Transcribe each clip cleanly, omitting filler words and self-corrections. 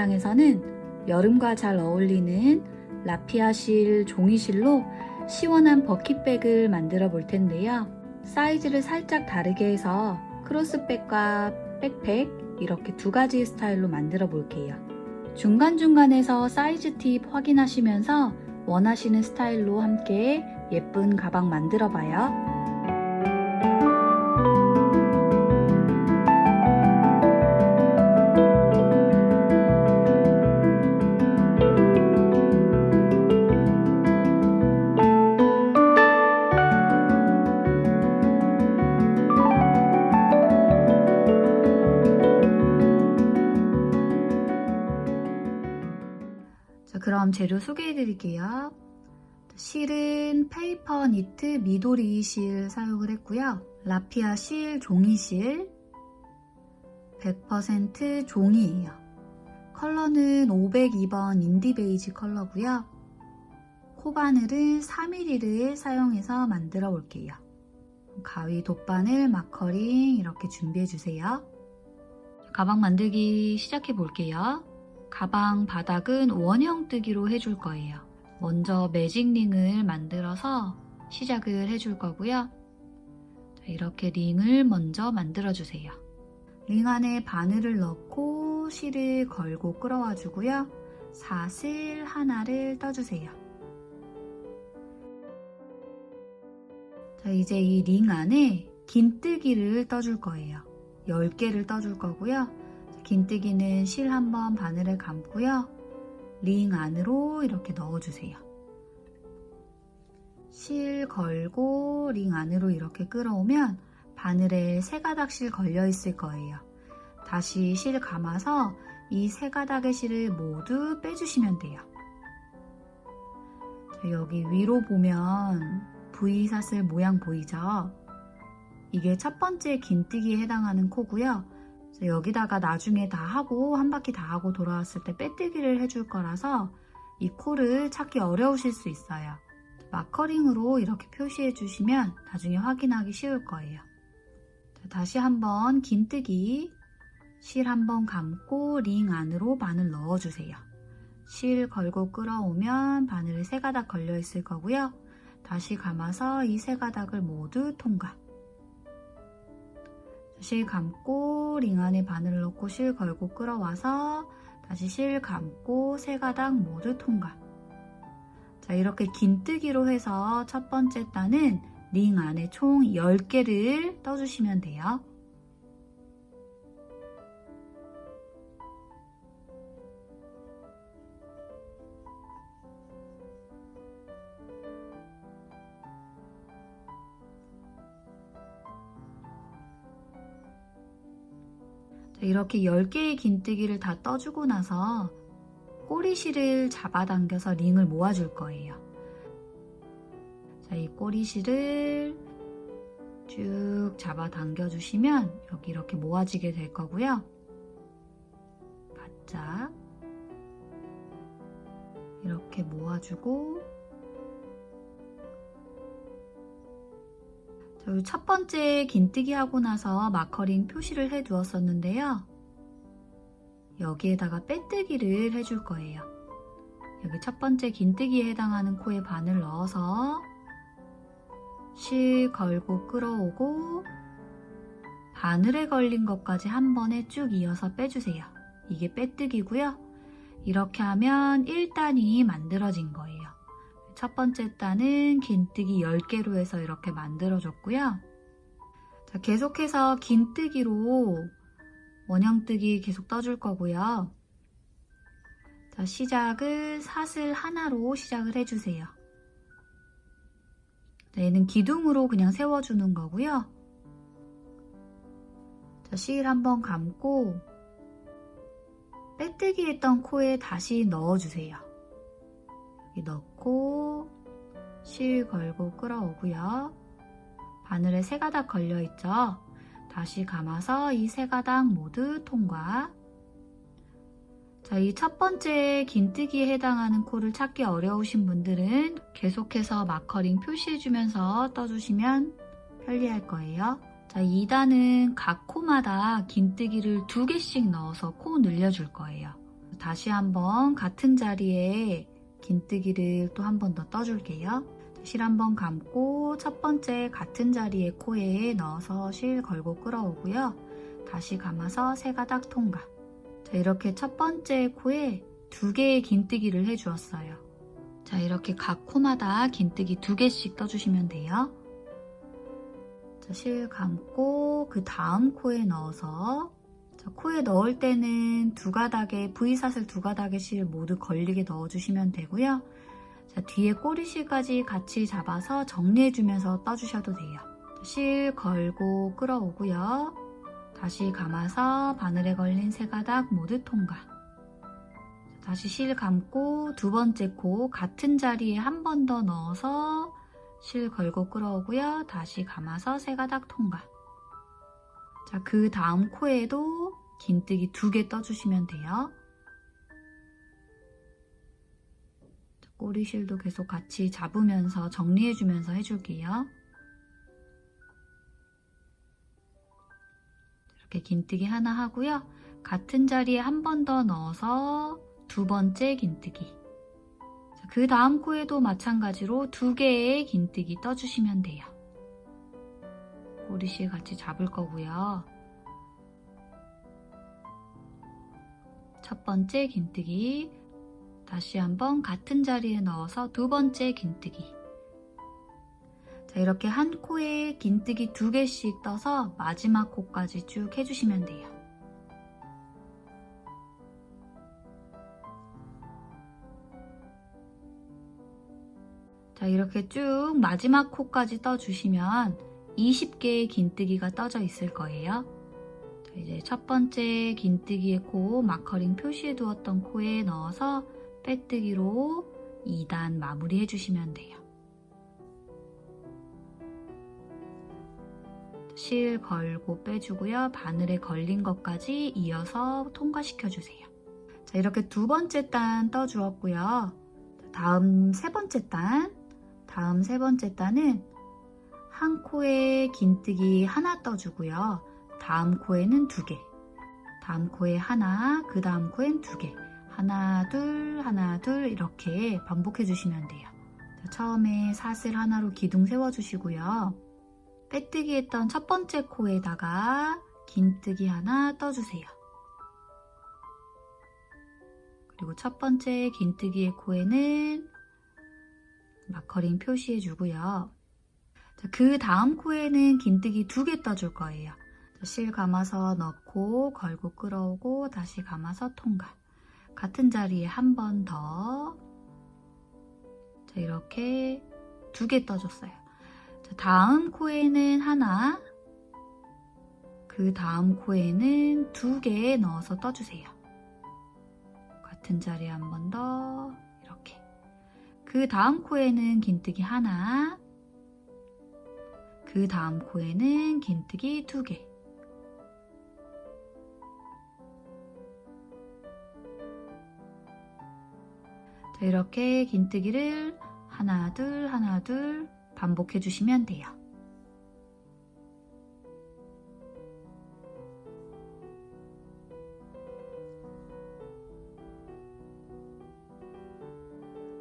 영상에서는 여름과 잘 어울리는 라피아 실 종이실로 시원한 버킷백을 만들어 볼 텐데요. 사이즈를 살짝 다르게 해서 크로스백과 백팩 이렇게 두 가지 스타일로 만들어 볼게요. 중간중간에서 사이즈 팁 확인하시면서 원하시는 스타일로 함께 예쁜 가방 만들어 봐요. 자, 그럼 재료 소개해 드릴게요. 실은 페이퍼 니트 미도리 실 사용을 했고요. 라피아 실 종이실 100% 종이에요. 컬러는 502번 인디 베이지 컬러고요. 코바늘은 4mm를 사용해서 만들어 볼게요. 가위, 돗바늘, 마커링 이렇게 준비해 주세요. 가방 만들기 시작해 볼게요. 가방 바닥은 원형 뜨기로 해줄 거예요. 먼저 매직링을 만들어서 시작을 해줄 거고요. 이렇게 링을 먼저 만들어 주세요. 링 안에 바늘을 넣고 실을 걸고 끌어와 주고요. 사슬 하나를 떠주세요. 자, 이제 이 링 안에 긴뜨기를 떠줄 거예요. 10개를 떠줄 거고요. 긴뜨기는 실 한번 바늘을 감고요. 링 안으로 이렇게 넣어주세요. 실 걸고 링 안으로 이렇게 끌어오면 바늘에 3가닥 걸려 있을 거예요. 다시 실 감아서 이 3가닥의 실을 모두 빼주시면 돼요. 여기 위로 보면 V 사슬 모양 보이죠? 이게 첫 번째 긴뜨기에 해당하는 코고요. 여기다가 나중에 다 하고 한 바퀴 다 하고 돌아왔을 때 빼뜨기를 해줄 거라서 이 코를 찾기 어려우실 수 있어요. 마커링으로 이렇게 표시해 주시면 나중에 확인하기 쉬울 거예요. 다시 한번 긴뜨기, 실 한번 감고 링 안으로 바늘 넣어주세요. 실 걸고 끌어오면 바늘에 3가닥 걸려 있을 거고요. 다시 감아서 이 3가닥을 모두 통과. 실 감고 링 안에 바늘을 넣고 실 걸고 끌어와서 다시 실 감고 3가닥 모두 통과. 자, 이렇게 긴뜨기로 해서 첫 번째 단은 링 안에 총 10개를 떠주시면 돼요. 이렇게 10개의 긴뜨기를 다 떠주고 나서 꼬리실을 잡아당겨서 링을 모아줄 거예요. 자, 이 꼬리실을 쭉 잡아당겨 주시면 여기 이렇게 모아지게 될 거고요. 바짝 이렇게 모아주고 저희 첫 번째 긴뜨기 하고 나서 마커링 표시를 해 두었었는데요. 여기에다가 빼뜨기를 해줄 거예요. 여기 첫 번째 긴뜨기에 해당하는 코에 바늘 넣어서 실 걸고 끌어오고 바늘에 걸린 것까지 한 번에 쭉 이어서 빼주세요. 이게 빼뜨기고요. 이렇게 하면 1단이 만들어진 거예요. 첫 번째 단은 긴뜨기 10개로 해서 이렇게 만들어줬고요. 자, 계속해서 긴뜨기로 원형뜨기 계속 떠줄 거고요. 자, 시작을 사슬 하나로 시작을 해주세요. 자, 얘는 기둥으로 그냥 세워주는 거고요. 자, 실 한번 감고 빼뜨기 했던 코에 다시 넣어주세요. 여기 넣고 실 걸고 끌어오고요. 바늘에 3가닥 걸려있죠? 다시 감아서 이 3가닥 모두 통과. 자, 이 첫 번째 긴뜨기에 해당하는 코를 찾기 어려우신 분들은 계속해서 마커링 표시해주면서 떠주시면 편리할 거예요. 자, 2단은 각 코마다 긴뜨기를 2개씩 넣어서 코 늘려줄 거예요. 다시 한번 같은 자리에 긴뜨기를 또 한 번 더 떠줄게요. 실 한번 감고 첫 번째 같은 자리에 코에 넣어서 실 걸고 끌어오고요. 다시 감아서 세 가닥 통과. 자, 이렇게 첫 번째 코에 2개의 긴뜨기를 해주었어요. 자, 이렇게 각 코마다 긴뜨기 2개씩 떠주시면 돼요. 자, 실 감고 그 다음 코에 넣어서, 자, 코에 넣을 때는 V사슬 2가닥의 실 모두 걸리게 넣어주시면 되고요. 자, 뒤에 꼬리실까지 같이 잡아서 정리해주면서 떠주셔도 돼요. 실 걸고 끌어오고요. 다시 감아서 바늘에 걸린 3가닥 모두 통과. 다시 실 감고 두 번째 코 같은 자리에 한 번 더 넣어서 실 걸고 끌어오고요. 다시 감아서 3가닥 통과. 자, 그 다음 코에도 긴뜨기 2개 떠주시면 돼요. 꼬리실도 계속 같이 잡으면서 정리해주면서 해줄게요. 이렇게 긴뜨기 하나 하고요. 같은 자리에 한 번 더 넣어서 두 번째 긴뜨기. 그 다음 코에도 마찬가지로 2개의 긴뜨기 떠주시면 돼요. 꼬리실 같이 잡을 거고요. 첫 번째 긴뜨기. 다시 한번 같은 자리에 넣어서 두 번째 긴뜨기. 자, 이렇게 한 코에 긴뜨기 2개씩 떠서 마지막 코까지 쭉 해주시면 돼요. 자, 이렇게 쭉 마지막 코까지 떠주시면 20개의 긴뜨기가 떠져 있을 거예요. 자, 이제 첫 번째 긴뜨기의 코 마커링 표시해 두었던 코에 넣어서 빼뜨기로 2단 마무리 해주시면 돼요. 실 걸고 빼주고요. 바늘에 걸린 것까지 이어서 통과시켜주세요. 자, 이렇게 두 번째 단 떠주었고요. 다음 세 번째 단은 한 코에 긴뜨기 하나 떠주고요. 다음 코에는 2개, 다음 코에 하나, 그 다음 코엔 2개. 하나, 둘 이렇게 반복해 주시면 돼요. 자, 처음에 사슬 하나로 기둥 세워주시고요. 빼뜨기 했던 첫 번째 코에다가 긴뜨기 하나 떠주세요. 그리고 첫 번째 긴뜨기의 코에는 마커링 표시해 주고요. 그 다음 코에는 긴뜨기 2개 떠줄 거예요. 실 감아서 넣고 걸고 끌어오고 다시 감아서 통과. 같은 자리에 한 번 더. 자, 이렇게 2개 떠줬어요. 자, 다음 코에는 하나, 그 다음 코에는 2개 넣어서 떠주세요. 같은 자리에 한 번 더. 이렇게. 그 다음 코에는 긴뜨기 하나, 그 다음 코에는 긴뜨기 2개. 자, 이렇게 긴뜨기를 하나 둘 반복해 주시면 돼요.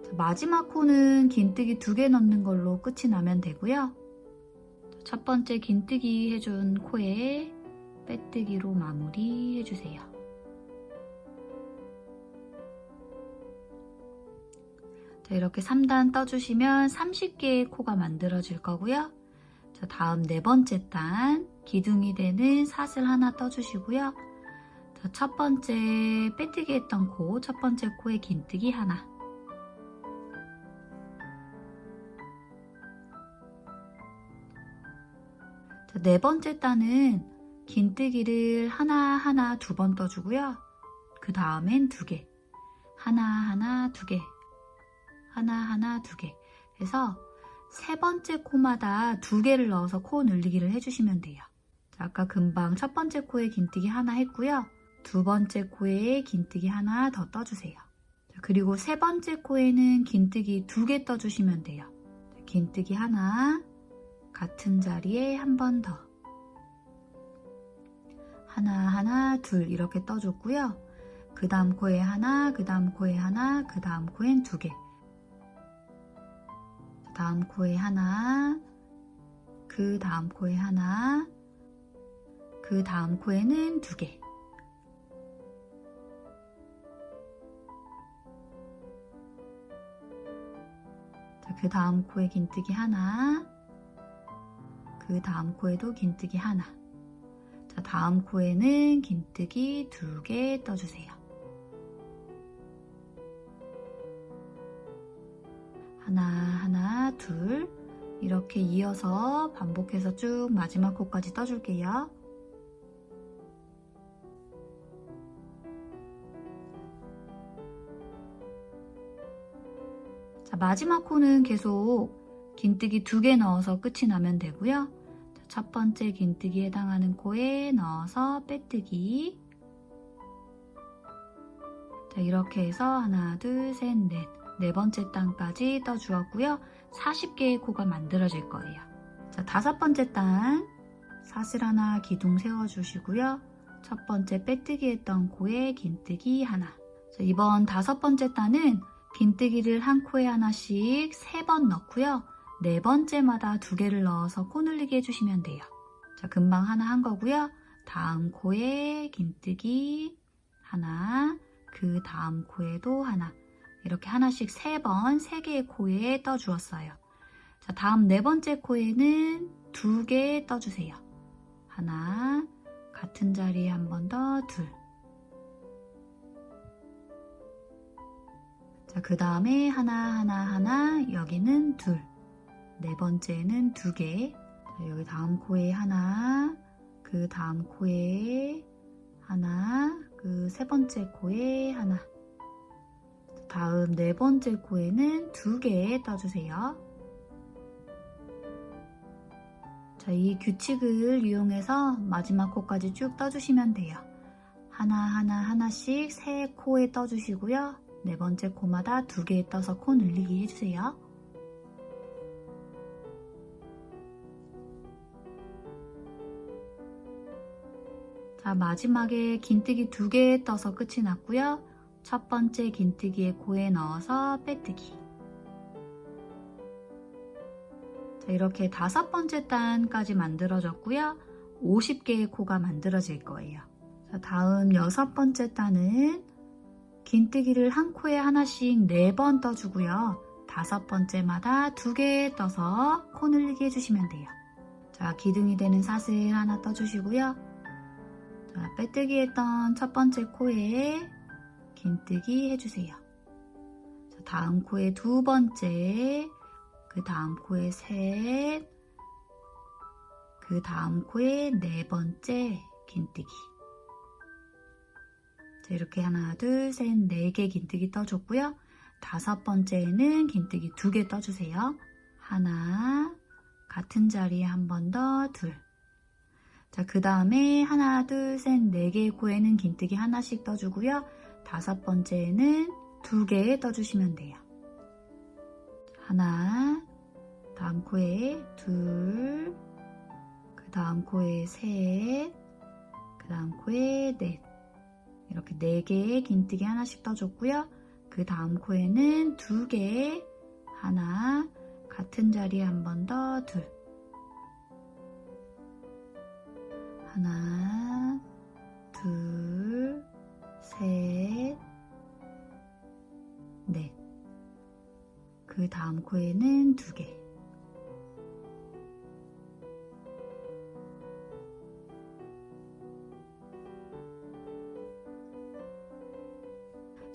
자, 마지막 코는 긴뜨기 2개 넣는 걸로 끝이 나면 되고요. 첫 번째 긴뜨기 해준 코에 빼뜨기로 마무리 해주세요. 자, 이렇게 3단 떠주시면 30개의 코가 만들어질 거고요. 자, 다음 네 번째 단 기둥이 되는 사슬 하나 떠주시고요. 자, 첫 번째 빼뜨기 했던 코, 첫 번째 코에 긴뜨기 하나. 자, 네 번째 단은 긴뜨기를 하나 2번 떠주고요. 그 다음엔 2개. 하나 2개. 하나 2개 해서 세 번째 코마다 2개를 넣어서 코 늘리기를 해주시면 돼요. 자, 아까 금방 첫 번째 코에 긴뜨기 하나 했고요. 두 번째 코에 긴뜨기 하나 더 떠주세요. 자, 그리고 세 번째 코에는 긴뜨기 2개 떠주시면 돼요. 자, 긴뜨기 하나, 같은 자리에 한 번 더. 하나 둘 이렇게 떠줬고요. 그 다음 코에 하나, 그 다음 코에 하나, 그 다음 코엔 2개. 다음 코에 하나, 그 다음 코에 하나, 그 다음 코에는 2개. 자, 그 다음 코에 긴뜨기 하나, 그 다음 코에도 긴뜨기 하나. 자, 다음 코에는 긴뜨기 2개 떠주세요. 하나, 하나, 둘. 이렇게 이어서 반복해서 쭉 마지막 코까지 떠줄게요. 자, 마지막 코는 계속 긴뜨기 2개 넣어서 끝이 나면 되고요. 자, 첫 번째 긴뜨기에 해당하는 코에 넣어서 빼뜨기. 자, 이렇게 해서 하나, 둘, 셋, 넷. 네 번째 단까지 떠주었고요. 40개의 코가 만들어질 거예요. 자, 5번째 단 사슬 하나 기둥 세워주시고요. 첫 번째 빼뜨기 했던 코에 긴뜨기 하나. 자, 이번 5번째 단은 긴뜨기를 한 코에 하나씩 3번 넣고요. 네 번째마다 2개를 넣어서 코 늘리게 해주시면 돼요. 자, 금방 하나 한 거고요. 다음 코에 긴뜨기 하나, 그 다음 코에도 하나. 이렇게 하나씩 3번 3개의 코에 떠주었어요. 자, 다음 네 번째 코에는 2개 떠주세요. 하나, 같은 자리에 한 번 더, 둘. 자, 그 다음에 하나, 여기는 둘. 네 번째는 2개. 자, 여기 다음 코에 하나, 그 다음 코에 하나, 그 세 번째 코에 하나. 다음 네 번째 코에는 2개 떠주세요. 자, 이 규칙을 이용해서 마지막 코까지 쭉 떠주시면 돼요. 하나씩 세 코에 떠주시고요. 네 번째 코마다 2개 떠서 코 늘리기 해주세요. 자, 마지막에 긴뜨기 2개 떠서 끝이 났고요. 첫 번째 긴뜨기에 코에 넣어서 빼뜨기. 자, 이렇게 5번째 단까지 만들어졌고요. 50개의 코가 만들어질 거예요. 자, 다음 6번째 단은 긴뜨기를 한 코에 하나씩 4번 떠주고요. 5번째마다 2개 떠서 코 늘리기 해주시면 돼요. 자, 기둥이 되는 사슬 하나 떠주시고요. 자, 빼뜨기 했던 첫 번째 코에 긴뜨기 해주세요. 자, 다음 코에 2번째, 그 다음 코에 셋, 그 다음 코에 4번째 긴뜨기. 자, 이렇게 하나, 둘, 셋, 4개 긴뜨기 떠줬고요. 5번째에는 긴뜨기 2개 떠주세요. 하나, 같은 자리에 한 번 더, 둘. 자, 그 다음에 하나, 둘, 셋, 4개의 코에는 긴뜨기 하나씩 떠주고요. 5번째에는 2개 떠주시면 돼요. 하나, 다음 코에 둘, 그 다음 코에 셋, 그 다음 코에 넷. 이렇게 4개의 긴뜨기 하나씩 떠줬고요. 그 다음 코에는 2개, 하나, 같은 자리에 한 번 더, 둘. 하나, 둘, 셋, 넷. 그 다음 코에는 2개.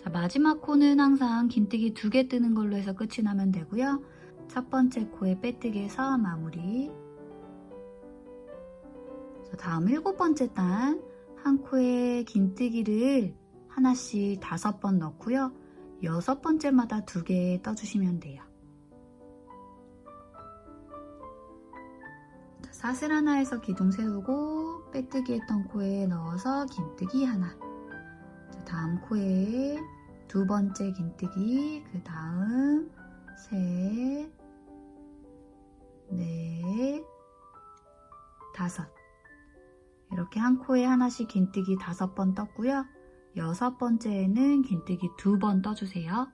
자, 마지막 코는 항상 긴뜨기 2개 뜨는 걸로 해서 끝이 나면 되고요. 첫 번째 코에 빼뜨기해서 마무리. 자, 다음 7번째 단, 한 코에 긴뜨기를 하나씩 5번 넣고요. 6번째마다 2개 떠주시면 돼요. 자, 사슬 하나에서 기둥 세우고 빼뜨기 했던 코에 넣어서 긴뜨기 하나. 자, 다음 코에 2번째 긴뜨기, 그 다음 셋, 넷, 5. 이렇게 한 코에 하나씩 긴뜨기 5번 떴고요. 6번째에는 긴뜨기 2번 떠주세요.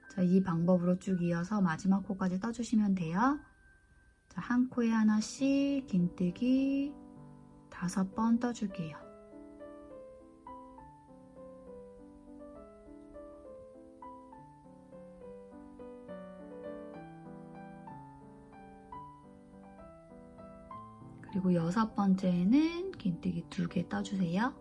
자, 이 방법으로 쭉 이어서 마지막 코까지 떠주시면 돼요. 자, 한 코에 하나씩 긴뜨기 5번 떠줄게요. 그리고 6번째에는 긴뜨기 2개 떠주세요.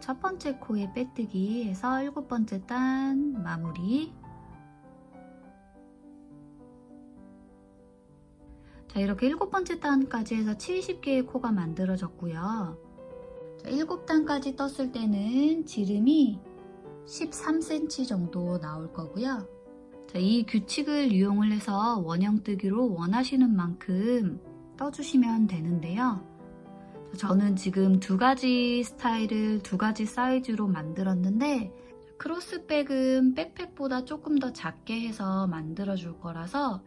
첫 번째 코에 빼뜨기 해서 7번째 단 마무리. 자, 이렇게 7번째 단까지 해서 70개의 코가 만들어졌고요. 자, 7단까지 떴을 때는 지름이 13cm 정도 나올 거고요. 자, 이 규칙을 이용을 해서 원형뜨기로 원하시는 만큼 떠주시면 되는데요. 저는 지금 2가지 스타일을 2가지 사이즈로 만들었는데 크로스백은 백팩보다 조금 더 작게 해서 만들어 줄 거라서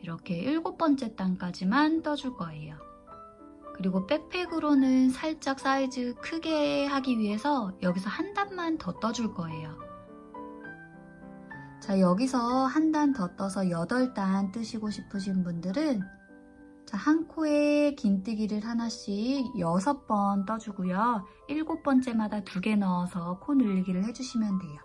이렇게 7번째 단까지만 떠줄 거예요. 그리고 백팩으로는 살짝 사이즈 크게 하기 위해서 여기서 한 단만 더 떠줄 거예요. 자, 여기서 한 단 더 떠서 8단 뜨시고 싶으신 분들은 자, 한 코에 긴뜨기를 하나씩 6번 떠주고요. 7번째마다 2개 넣어서 코 늘리기를 해주시면 돼요.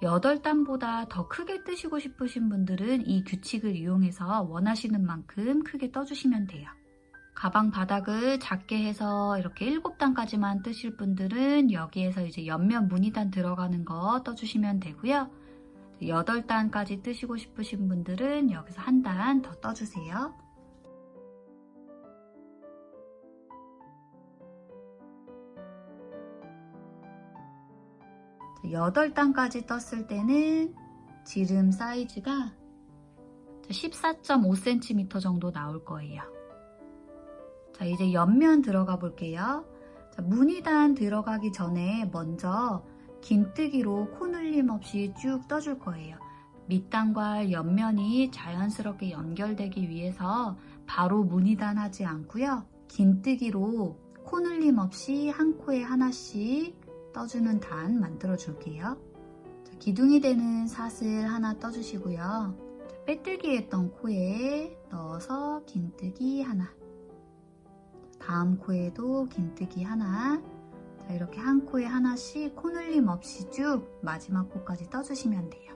8단보다 더 크게 뜨시고 싶으신 분들은 이 규칙을 이용해서 원하시는 만큼 크게 떠주시면 돼요. 가방 바닥을 작게 해서 이렇게 7단까지만 뜨실 분들은 여기에서 이제 옆면 무늬단 들어가는 거 떠주시면 되고요. 8단까지 뜨시고 싶으신 분들은 여기서 한 단 더 떠주세요. 자, 8단까지 떴을 때는 지름 사이즈가 14.5cm 정도 나올 거예요. 자, 이제 옆면 들어가 볼게요. 자, 무늬단 들어가기 전에 먼저 긴뜨기로 코늘림 없이 쭉 떠줄 거예요. 밑단과 옆면이 자연스럽게 연결되기 위해서 바로 무늬단 하지 않고요. 긴뜨기로 코늘림 없이 한 코에 하나씩 떠주는 단 만들어 줄게요. 자, 기둥이 되는 사슬 하나 떠주시고요. 자, 빼뜨기 했던 코에 넣어서 긴뜨기 하나, 다음 코에도 긴뜨기 하나. 자, 이렇게 한 코에 하나씩 코늘림 없이 쭉 마지막 코까지 떠주시면 돼요.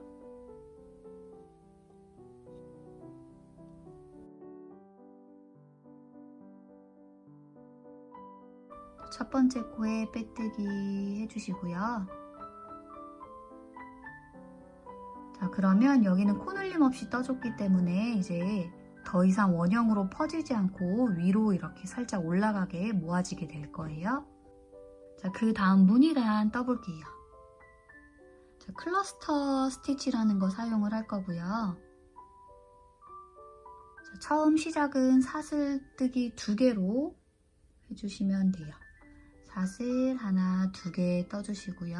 첫 번째 코에 빼뜨기 해주시고요. 자, 그러면 여기는 코늘림 없이 떠줬기 때문에 이제 더 이상 원형으로 퍼지지 않고 위로 이렇게 살짝 올라가게 모아지게 될 거예요. 자, 그 다음 무늬단 떠볼게요. 자, 클러스터 스티치라는 거 사용을 할 거고요. 자, 처음 시작은 사슬뜨기 2개로 해주시면 돼요. 사슬 하나, 2개 떠주시고요.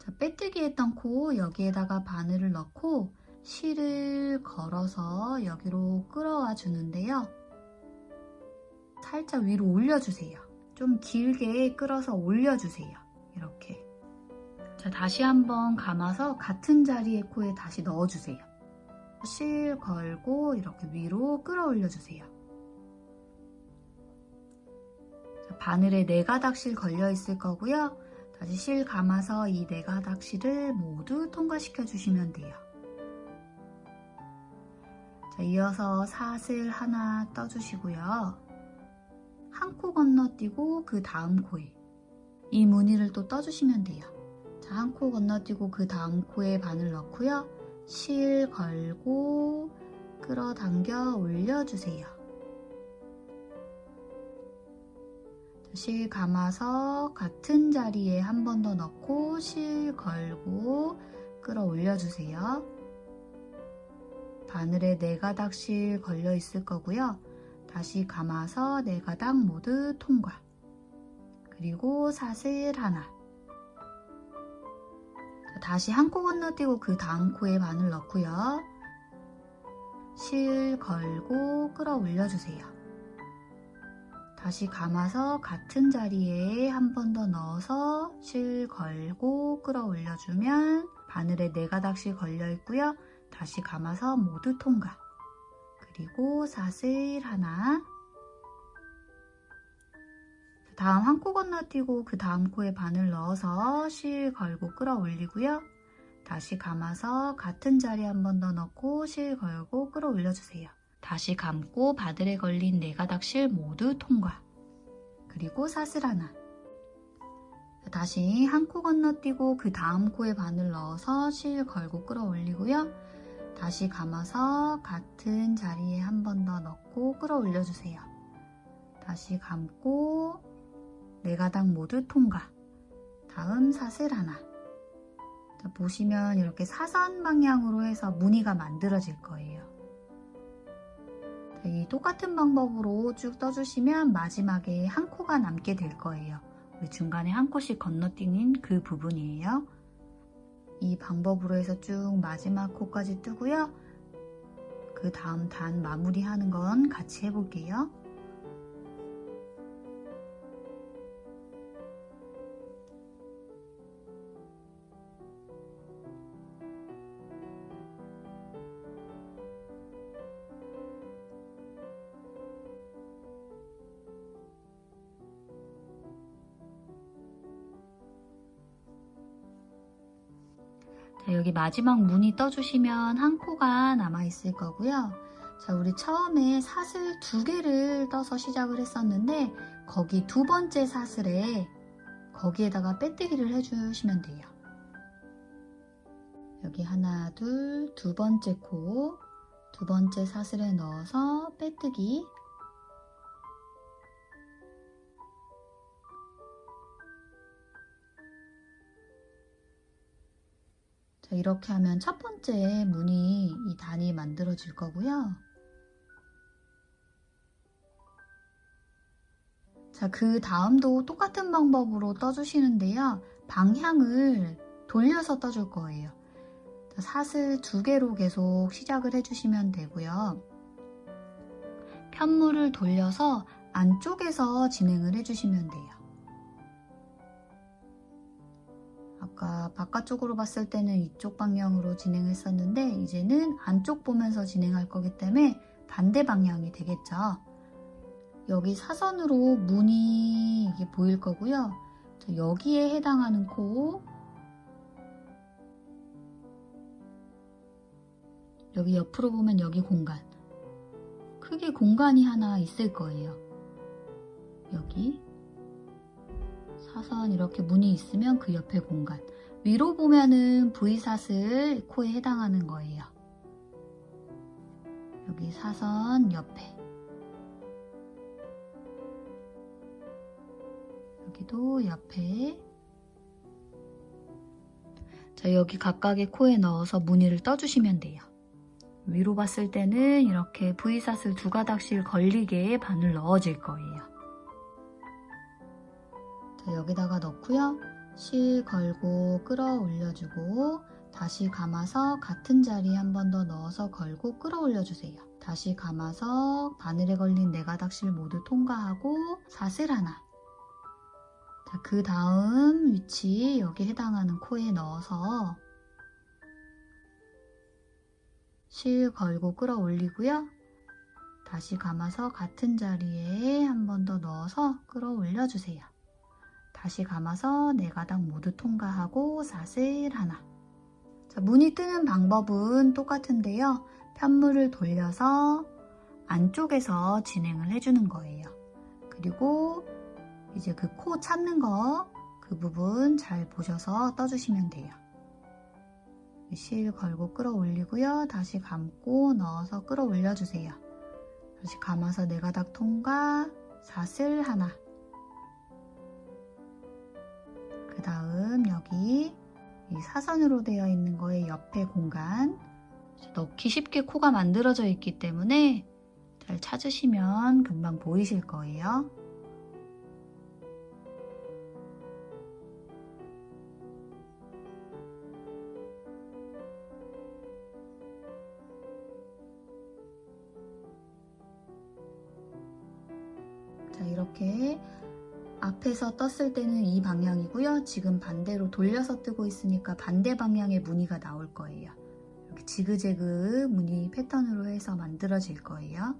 자, 빼뜨기 했던 코 여기에다가 바늘을 넣고 실을 걸어서 여기로 끌어와 주는데요. 살짝 위로 올려주세요. 좀 길게 끌어서 올려주세요. 이렇게. 자, 다시 한번 감아서 같은 자리에 코에 다시 넣어주세요. 실 걸고 이렇게 위로 끌어올려주세요. 자, 바늘에 4가닥실 걸려 있을 거고요. 다시 실 감아서 이 4가닥실을 모두 통과시켜 주시면 돼요. 자, 이어서 사슬 하나 떠주시고요. 한 코 건너뛰고 그 다음 코에 이 무늬를 또 떠주시면 돼요. 자, 한 코 건너뛰고 그 다음 코에 바늘 넣고요. 실 걸고 끌어당겨 올려주세요. 자, 실 감아서 같은 자리에 한 번 더 넣고 실 걸고 끌어 올려주세요. 바늘에 4가닥실 걸려 있을 거고요. 다시 감아서 4가닥 모두 통과. 그리고 사슬 하나. 자, 다시 한 코 건너뛰고 그 다음 코에 바늘 넣고요. 실 걸고 끌어올려주세요. 다시 감아서 같은 자리에 한 번 더 넣어서 실 걸고 끌어올려주면 바늘에 4가닥씩 걸려있고요. 다시 감아서 모두 통과. 그리고 사슬 하나. 다음 한 코 건너뛰고 그 다음 코에 바늘 넣어서 실 걸고 끌어올리고요. 다시 감아서 같은 자리에 한 번 더 넣고 실 걸고 끌어올려주세요. 다시 감고 바늘에 걸린 4가닥 실 모두 통과. 그리고 사슬 하나. 다시 한 코 건너뛰고 그 다음 코에 바늘 넣어서 실 걸고 끌어올리고요. 다시 감아서 같은 자리에 한 번 더 넣고 끌어올려주세요. 다시 감고 4가닥 모두 통과. 다음 사슬 하나. 자, 보시면 이렇게 사선 방향으로 해서 무늬가 만들어질 거예요. 자, 이 똑같은 방법으로 쭉 떠주시면 마지막에 한 코가 남게 될 거예요. 우리 중간에 한 코씩 건너뛰는 그 부분이에요. 이 방법으로 해서 쭉 마지막 코까지 뜨고요. 그 다음 단 마무리하는 건 같이 해볼게요. 자, 여기 마지막 무늬 떠주시면 한 코가 남아있을 거고요. 자, 우리 처음에 사슬 2개를 떠서 시작을 했었는데 거기 2번째 사슬에 거기에다가 빼뜨기를 해주시면 돼요. 여기 하나, 둘, 2번째 코, 2번째 사슬에 넣어서 빼뜨기. 자, 이렇게 하면 첫 번째 무늬 이 단이 만들어질 거고요. 자, 그 다음도 똑같은 방법으로 떠주시는데요. 방향을 돌려서 떠줄 거예요. 자, 사슬 2개로 계속 시작을 해주시면 되고요. 편물을 돌려서 안쪽에서 진행을 해주시면 돼요. 아까 바깥쪽으로 봤을 때는 이쪽 방향으로 진행했었는데 이제는 안쪽 보면서 진행할 거기 때문에 반대 방향이 되겠죠. 여기 사선으로 무늬 이게 보일 거고요. 자, 여기에 해당하는 코, 여기 옆으로 보면 여기 공간, 크게 공간이 하나 있을 거예요. 여기 사선 이렇게 무늬 있으면 그 옆에 공간, 위로 보면은 V사슬 코에 해당하는 거예요. 여기 사선 옆에, 여기도 옆에. 자, 여기 각각의 코에 넣어서 무늬를 떠주시면 돼요. 위로 봤을 때는 이렇게 V사슬 2가닥씩 걸리게 바늘 넣어줄 거예요. 자, 여기다가 넣고요. 실 걸고 끌어올려주고 다시 감아서 같은 자리에 한 번 더 넣어서 걸고 끌어올려주세요. 다시 감아서 바늘에 걸린 4가닥 실 모두 통과하고 사슬 하나. 자, 그 다음 위치 여기 해당하는 코에 넣어서 실 걸고 끌어올리고요. 다시 감아서 같은 자리에 한 번 더 넣어서 끌어올려주세요. 다시 감아서 4가닥 모두 통과하고 사슬 하나. 자, 무늬 뜨는 방법은 똑같은데요. 편물을 돌려서 안쪽에서 진행을 해주는 거예요. 그리고 이제 그 코 찾는 거, 그 부분 잘 보셔서 떠주시면 돼요. 실 걸고 끌어올리고요. 다시 감고 넣어서 끌어올려주세요. 다시 감아서 4가닥 통과, 사슬 하나. 그 다음 여기 이 사선으로 되어 있는 거에 옆에 공간, 넣기 쉽게 코가 만들어져 있기 때문에 잘 찾으시면 금방 보이실 거예요. 이렇게 앞에서 떴을 때는 이 방향이고요. 지금 반대로 돌려서 뜨고 있으니까 반대 방향의 무늬가 나올 거예요. 이렇게 지그재그 무늬 패턴으로 해서 만들어질 거예요.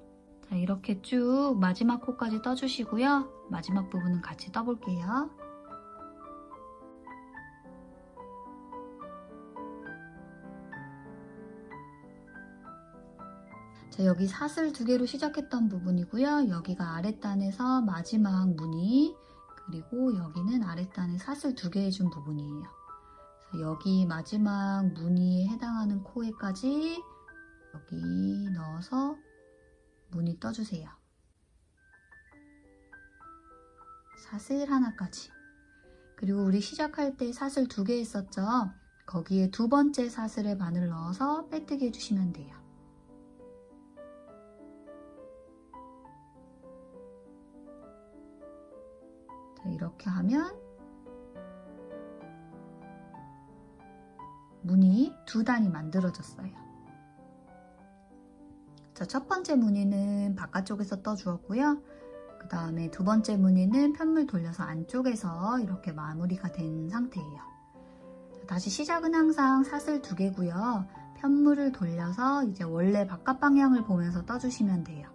자, 이렇게 쭉 마지막 코까지 떠주시고요. 마지막 부분은 같이 떠볼게요. 자, 여기 사슬 2개로 시작했던 부분이고요. 여기가 아랫단에서 마지막 무늬, 그리고 여기는 아랫단에 사슬 2개 해준 부분이에요. 그래서 여기 마지막 무늬에 해당하는 코에까지 여기 넣어서 무늬 떠주세요. 사슬 하나까지. 그리고 우리 시작할 때 사슬 2개 했었죠? 거기에 2번째 사슬에 바늘 넣어서 빼뜨기 해주시면 돼요. 자, 이렇게 하면 무늬 2단이 만들어졌어요. 자, 첫 번째 무늬는 바깥쪽에서 떠주었고요. 그 다음에 2번째 무늬는 편물 돌려서 안쪽에서 이렇게 마무리가 된 상태예요. 자, 다시 시작은 항상 사슬 2개고요. 편물을 돌려서 이제 원래 바깥 방향을 보면서 떠주시면 돼요.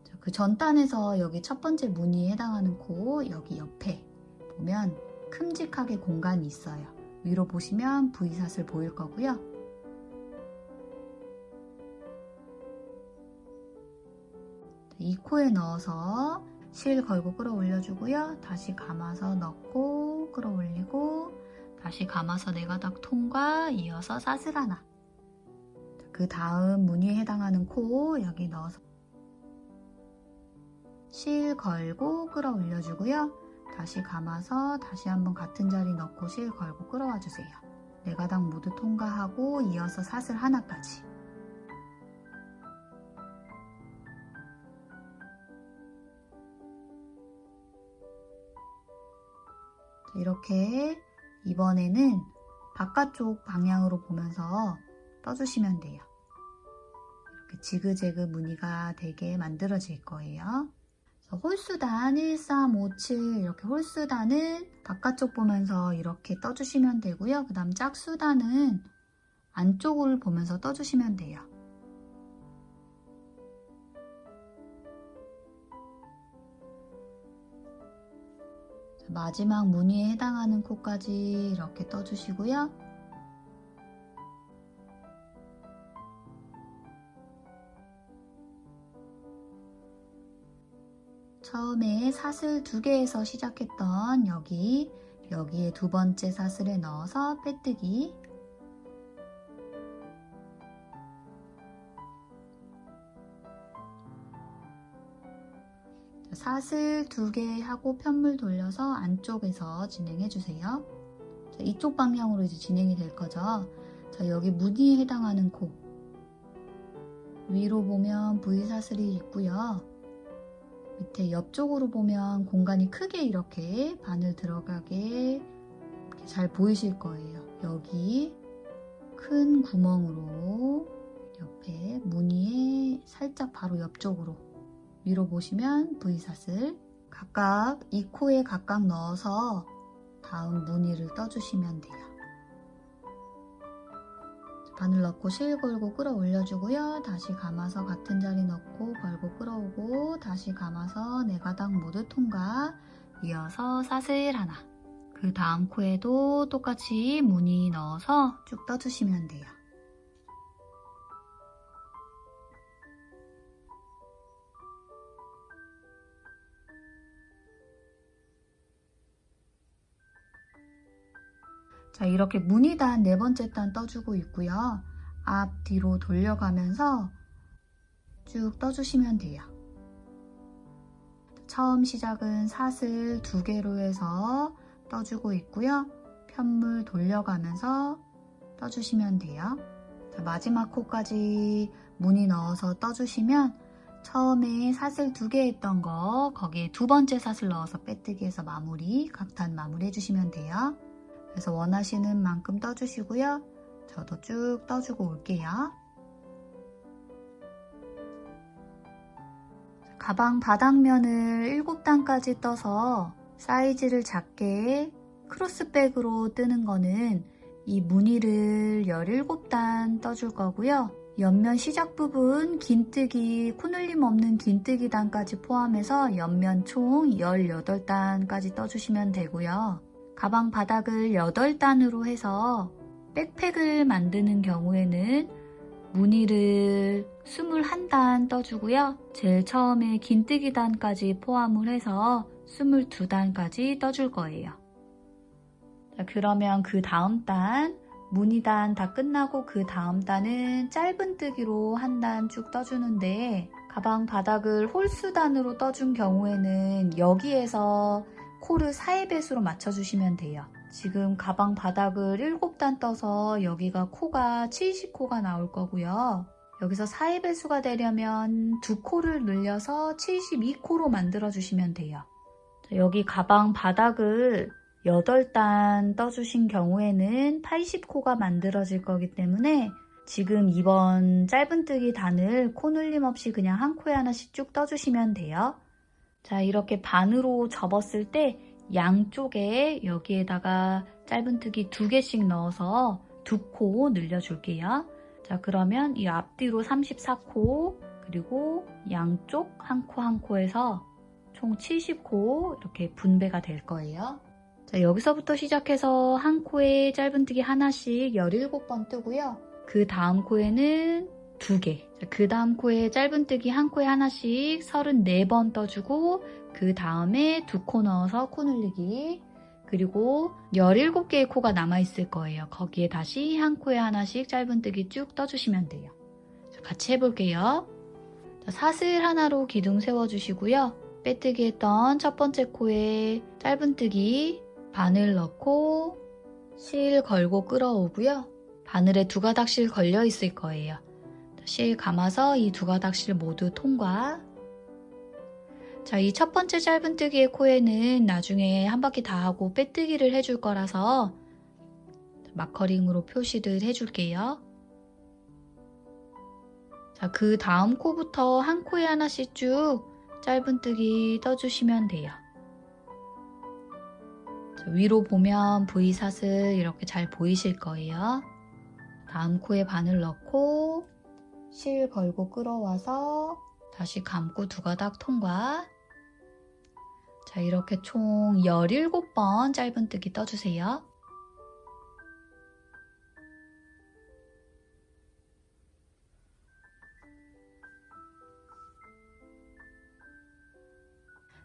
자, 그 전단에서 여기 첫 번째 무늬에 해당하는 코 여기 옆에 보면 큼직하게 공간이 있어요. 위로 보시면 V사슬 보일 거고요. 이 코에 넣어서 실 걸고 끌어올려주고요. 다시 감아서 넣고 끌어올리고 다시 감아서 4가닥 통과 이어서 사슬 하나. 그 다음 무늬에 해당하는 코 여기 넣어서 실 걸고 끌어올려주고요. 다시 감아서 다시 한번 같은 자리 넣고 실 걸고 끌어와 주세요. 4가닥 모두 통과하고 이어서 사슬 하나까지. 이렇게 이번에는 바깥쪽 방향으로 보면서 떠주시면 돼요. 이렇게 지그재그 무늬가 되게 만들어질 거예요. 홀수단 1, 3, 5, 7 이렇게 홀수단은 바깥쪽 보면서 이렇게 떠주시면 되고요. 그 다음 짝수단은 안쪽을 보면서 떠주시면 돼요. 마지막 무늬에 해당하는 코까지 이렇게 떠주시고요. 처음에 사슬 2개에서 시작했던 여기에 2번째 사슬에 넣어서 빼뜨기. 사슬 2개 하고 편물 돌려서 안쪽에서 진행해주세요. 이쪽 방향으로 이제 진행이 될 거죠. 자, 여기 무늬에 해당하는 코 위로 보면 V사슬이 있고요. 밑에 옆쪽으로 보면 공간이 크게 이렇게 바늘 들어가게 이렇게 잘 보이실 거예요. 여기 큰 구멍으로 옆에 무늬에 살짝 바로 옆쪽으로 위로 보시면 V사슬 각각 이 코에 각각 넣어서 다음 무늬를 떠주시면 돼요. 바늘 넣고 실 걸고 끌어올려주고요. 다시 감아서 같은 자리 넣고 걸고 끌어오고 다시 감아서 4가닥 모두 통과 이어서 사슬 하나. 그 다음 코에도 똑같이 무늬 넣어서 쭉 떠주시면 돼요. 자, 이렇게 무늬단 4번째 단 떠주고 있고요. 앞, 뒤로 돌려가면서 쭉 떠주시면 돼요. 처음 시작은 사슬 2개로 해서 떠주고 있고요. 편물 돌려가면서 떠주시면 돼요. 자, 마지막 코까지 무늬 넣어서 떠주시면 처음에 사슬 2개 했던 거 거기에 2번째 사슬 넣어서 빼뜨기 해서 마무리, 각단 마무리 해주시면 돼요. 그래서 원하시는 만큼 떠주시고요. 저도 쭉 떠주고 올게요. 가방 바닥면을 7단까지 떠서 사이즈를 작게 크로스백으로 뜨는 거는 이 무늬를 17단 떠줄 거고요. 옆면 시작 부분 긴뜨기, 코늘림 없는 긴뜨기 단까지 포함해서 옆면 총 18단까지 떠주시면 되고요. 가방 바닥을 8단으로 해서 백팩을 만드는 경우에는 무늬를 21단 떠주고요. 제일 처음에 긴뜨기 단까지 포함을 해서 22단까지 떠줄 거예요. 자, 그러면 그 다음 단, 무늬단 다 끝나고 그 다음 단은 짧은뜨기로 한 단 쭉 떠주는데 가방 바닥을 홀수단으로 떠준 경우에는 여기에서 코를 4의 배수로 맞춰주시면 돼요. 지금 가방 바닥을 7단 떠서 여기가 코가 70코가 나올 거고요. 여기서 4의 배수가 되려면 2코를 늘려서 72코로 만들어주시면 돼요. 자, 여기 가방 바닥을 8단 떠주신 경우에는 80코가 만들어질 거기 때문에 지금 이번 짧은뜨기 단을 코늘림 없이 그냥 한 코에 하나씩 쭉 떠주시면 돼요. 자, 이렇게 반으로 접었을 때 양쪽에 여기에다가 짧은뜨기 2개씩 넣어서 2코 늘려줄게요. 자, 그러면 이 앞뒤로 34코 그리고 양쪽 한 코 한 코에서 총 70코 이렇게 분배가 될 거예요. 자, 여기서부터 시작해서 한 코에 짧은뜨기 하나씩 17번 뜨고요. 그 다음 코에는 2개. 그 다음 코에 짧은뜨기 한 코에 하나씩 34번 떠주고 그 다음에 2코 넣어서 코 늘리기. 그리고 17개의 코가 남아있을 거예요. 거기에 다시 한 코에 하나씩 짧은뜨기 쭉 떠주시면 돼요. 자, 같이 해볼게요. 자, 사슬 하나로 기둥 세워주시고요. 빼뜨기 했던 첫 번째 코에 짧은뜨기 바늘 넣고 실 걸고 끌어오고요. 바늘에 2가닥실 걸려 있을 거예요. 실 감아서 이 2가닥실 모두 통과. 자, 이 첫 번째 짧은뜨기의 코에는 나중에 한 바퀴 다 하고 빼뜨기를 해줄 거라서 마커링으로 표시를 해줄게요. 자, 그 다음 코부터 한 코에 하나씩 쭉 짧은뜨기 떠주시면 돼요. 자, 위로 보면 V사슬 이렇게 잘 보이실 거예요. 다음 코에 바늘 넣고 실 걸고 끌어와서 다시 감고 2가닥 통과. 자, 이렇게 총 17번 짧은뜨기 떠주세요.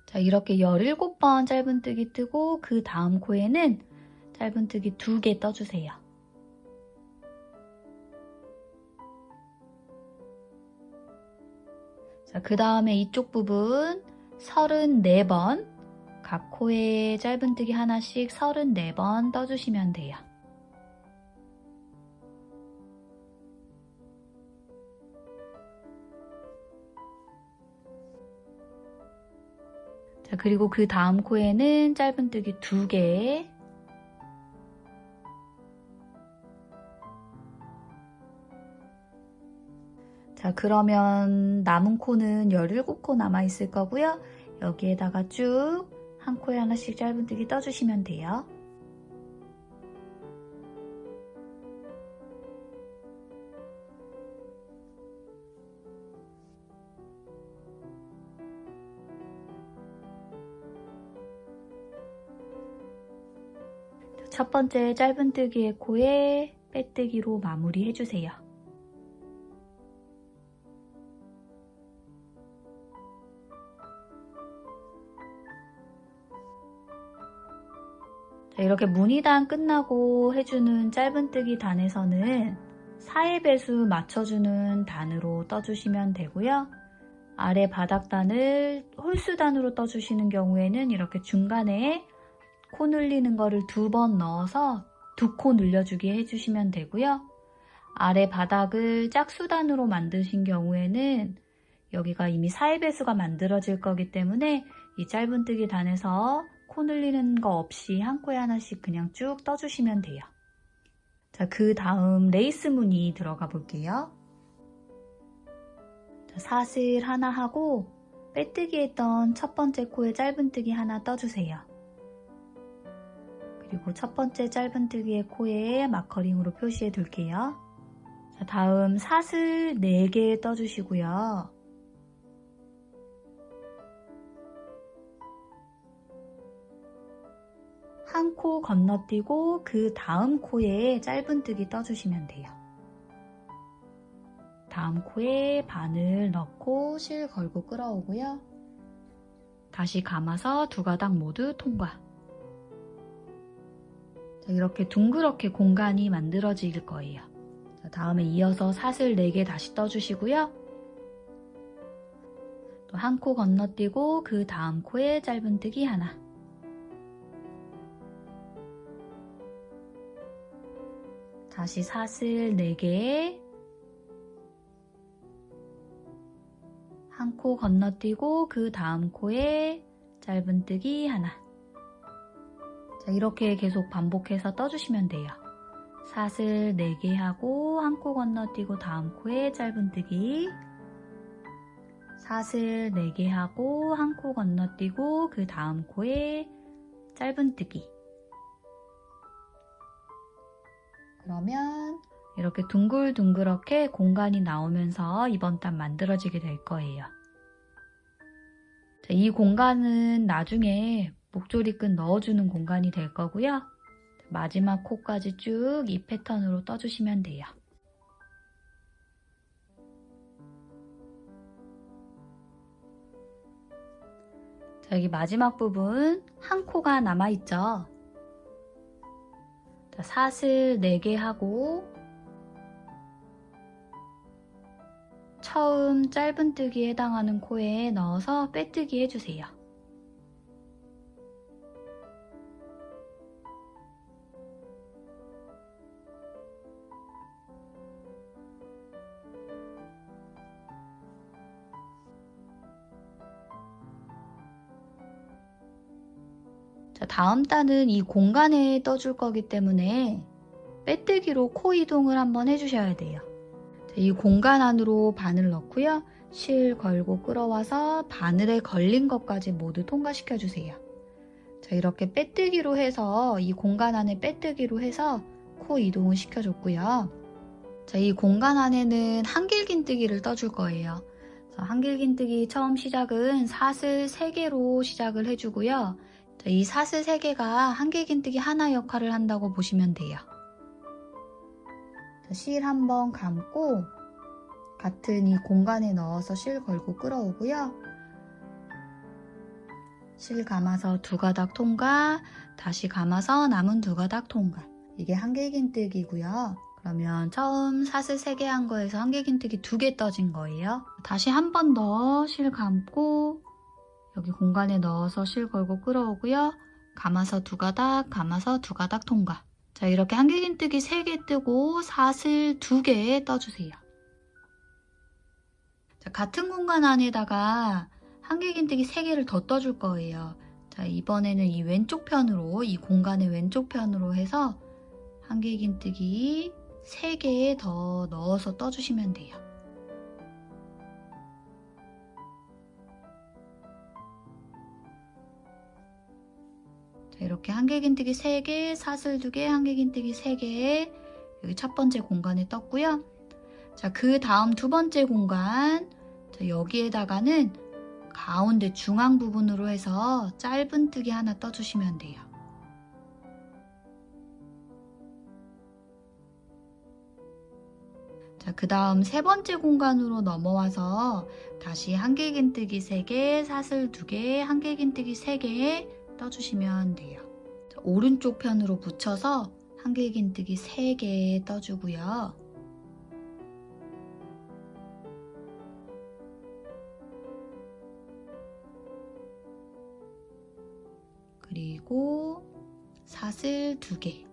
자, 이렇게 17번 짧은뜨기 뜨고 그 다음 코에는 짧은뜨기 2개 떠주세요. 자, 그 다음에 이쪽 부분 34번, 각 코에 짧은뜨기 하나씩 34번 떠주시면 돼요. 자, 그리고 그 다음 코에는 짧은뜨기 2개. 자, 그러면 남은 코는 17코 남아있을 거고요. 여기에다가 쭉 한 코에 하나씩 짧은뜨기 떠주시면 돼요. 첫 번째 짧은뜨기의 코에 빼뜨기로 마무리 해주세요. 자, 이렇게 무늬단 끝나고 해주는 짧은뜨기 단에서는 4의 배수 맞춰주는 단으로 떠주시면 되고요. 아래 바닥단을 홀수단으로 떠주시는 경우에는 이렇게 중간에 코 늘리는 거를 2번 넣어서 2코 늘려주기 해주시면 되고요. 아래 바닥을 짝수단으로 만드신 경우에는 여기가 이미 4의 배수가 만들어질 거기 때문에 이 짧은뜨기 단에서 코 늘리는 거 없이 한 코에 하나씩 그냥 쭉 떠주시면 돼요. 자, 그 다음 레이스 무늬 들어가 볼게요. 자, 사슬 하나 하고 빼뜨기 했던 첫 번째 코에 짧은뜨기 하나 떠주세요. 그리고 첫 번째 짧은뜨기의 코에 마커링으로 표시해 둘게요. 자, 다음 사슬 4개 떠주시고요. 한 코 건너뛰고 그 다음 코에 짧은뜨기 떠주시면 돼요. 다음 코에 바늘 넣고 실 걸고 끌어오고요. 다시 감아서 두 가닥 모두 통과. 자, 이렇게 둥그렇게 공간이 만들어질 거예요. 자, 다음에 이어서 사슬 4개 다시 떠주시고요. 또 한 코 건너뛰고 그 다음 코에 짧은뜨기 하나. 다시 사슬 4개, 한 코 건너뛰고 그 다음 코에 짧은뜨기 하나. 자, 이렇게 계속 반복해서 떠주시면 돼요. 사슬 4개 하고 한 코 건너뛰고 다음 코에 짧은뜨기, 사슬 4개 하고 한 코 건너뛰고 그 다음 코에 짧은뜨기. 그러면 이렇게 둥글둥그렇게 공간이 나오면서 이번 단 만들어지게 될 거예요. 자, 이 공간은 나중에 목조리끈 넣어주는 공간이 될 거고요. 마지막 코까지 쭉 이 패턴으로 떠주시면 돼요. 자, 여기 마지막 부분 한 코가 남아있죠. 자, 사슬 4개 하고 처음 짧은뜨기에 해당하는 코에 넣어서 빼뜨기 해주세요. 자, 다음 단은 이 공간에 떠줄 거기 때문에 빼뜨기로 코 이동을 한번 해주셔야 돼요. 자, 이 공간 안으로 바늘 넣고요. 실 걸고 끌어와서 바늘에 걸린 것까지 모두 통과시켜 주세요. 자, 이렇게 빼뜨기로 해서 이 공간 안에 빼뜨기로 해서 코 이동을 시켜줬고요. 자, 이 공간 안에는 한길긴뜨기를 떠줄 거예요. 한길긴뜨기 처음 시작은 사슬 3개로 시작을 해주고요. 자, 이 사슬 3개가 한길긴뜨기 하나 역할을 한다고 보시면 돼요. 자, 실 한번 감고 같은 이 공간에 넣어서 실 걸고 끌어오고요. 실 감아서 두 가닥 통과, 다시 감아서 남은 두 가닥 통과. 이게 한길긴뜨기고요. 그러면 처음 사슬 3개 한 거에서 한길긴뜨기 2개 떠진 거예요. 다시 한 번 더 실 감고 여기 공간에 넣어서 실 걸고 끌어오고요. 감아서 두 가닥, 감아서 두 가닥 통과. 자, 이렇게 한길긴뜨기 3개 뜨고 사슬 2개 떠주세요. 자, 같은 공간 안에다가 한길긴뜨기 3개를 더 떠줄 거예요. 자, 이번에는 이 왼쪽 편으로, 이 공간의 왼쪽 편으로 해서 한길긴뜨기 3개 더 넣어서 떠주시면 돼요. 자, 이렇게 한길긴뜨기 3개, 사슬 2개, 한길긴뜨기 3개 여기 첫 번째 공간에 떴고요. 자, 그 다음 두 번째 공간, 자, 여기에다가는 가운데 중앙 부분으로 해서 짧은뜨기 하나 떠주시면 돼요. 자, 그 다음 세 번째 공간으로 넘어와서 다시 한길긴뜨기 3개, 사슬 2개, 한길긴뜨기 3개 떠주시면 돼요. 자, 오른쪽 편으로 붙여서 한길긴뜨기 3개 떠주고요. 그리고 사슬 2개.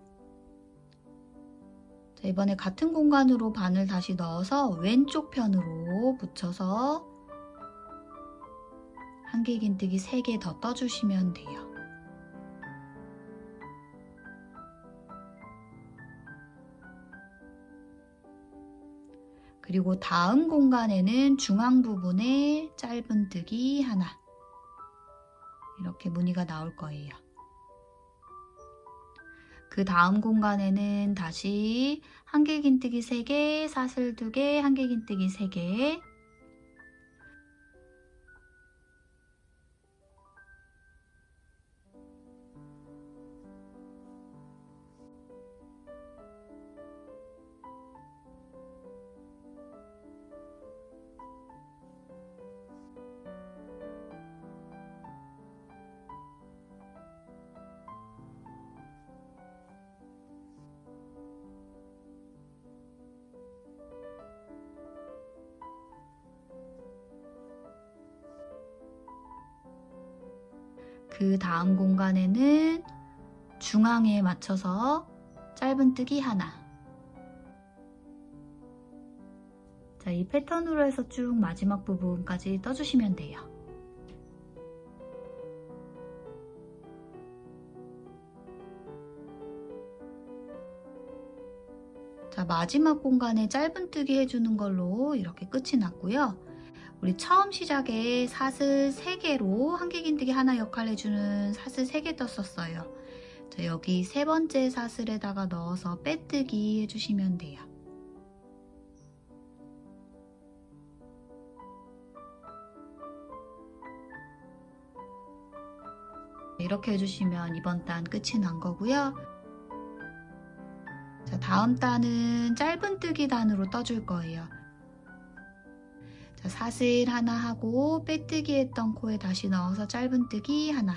자, 이번에 같은 공간으로 바늘 다시 넣어서 왼쪽 편으로 붙여서 한길긴뜨기 3개 더 떠주시면 돼요. 그리고 다음 공간에는 중앙 부분에 짧은뜨기 하나. 이렇게 무늬가 나올 거예요. 그 다음 공간에는 다시 한길긴뜨기 3개, 사슬 2개, 한길긴뜨기 3개. 그 다음 공간에는 중앙에 맞춰서 짧은뜨기 하나. 자, 이 패턴으로 해서 쭉 마지막 부분까지 떠주시면 돼요. 자, 마지막 공간에 짧은뜨기 해주는 걸로 이렇게 끝이 났고요. 우리 처음 시작에 사슬 3개로 한길긴뜨기 하나 역할 해주는 사슬 3개 떴었어요. 자, 여기 3번째 사슬에다가 넣어서 빼뜨기 해주시면 돼요. 이렇게 해주시면 이번 단 끝이 난 거고요. 자, 다음 단은 짧은뜨기 단으로 떠줄 거예요. 자, 사슬 하나 하고 빼뜨기 했던 코에 다시 넣어서 짧은뜨기 하나.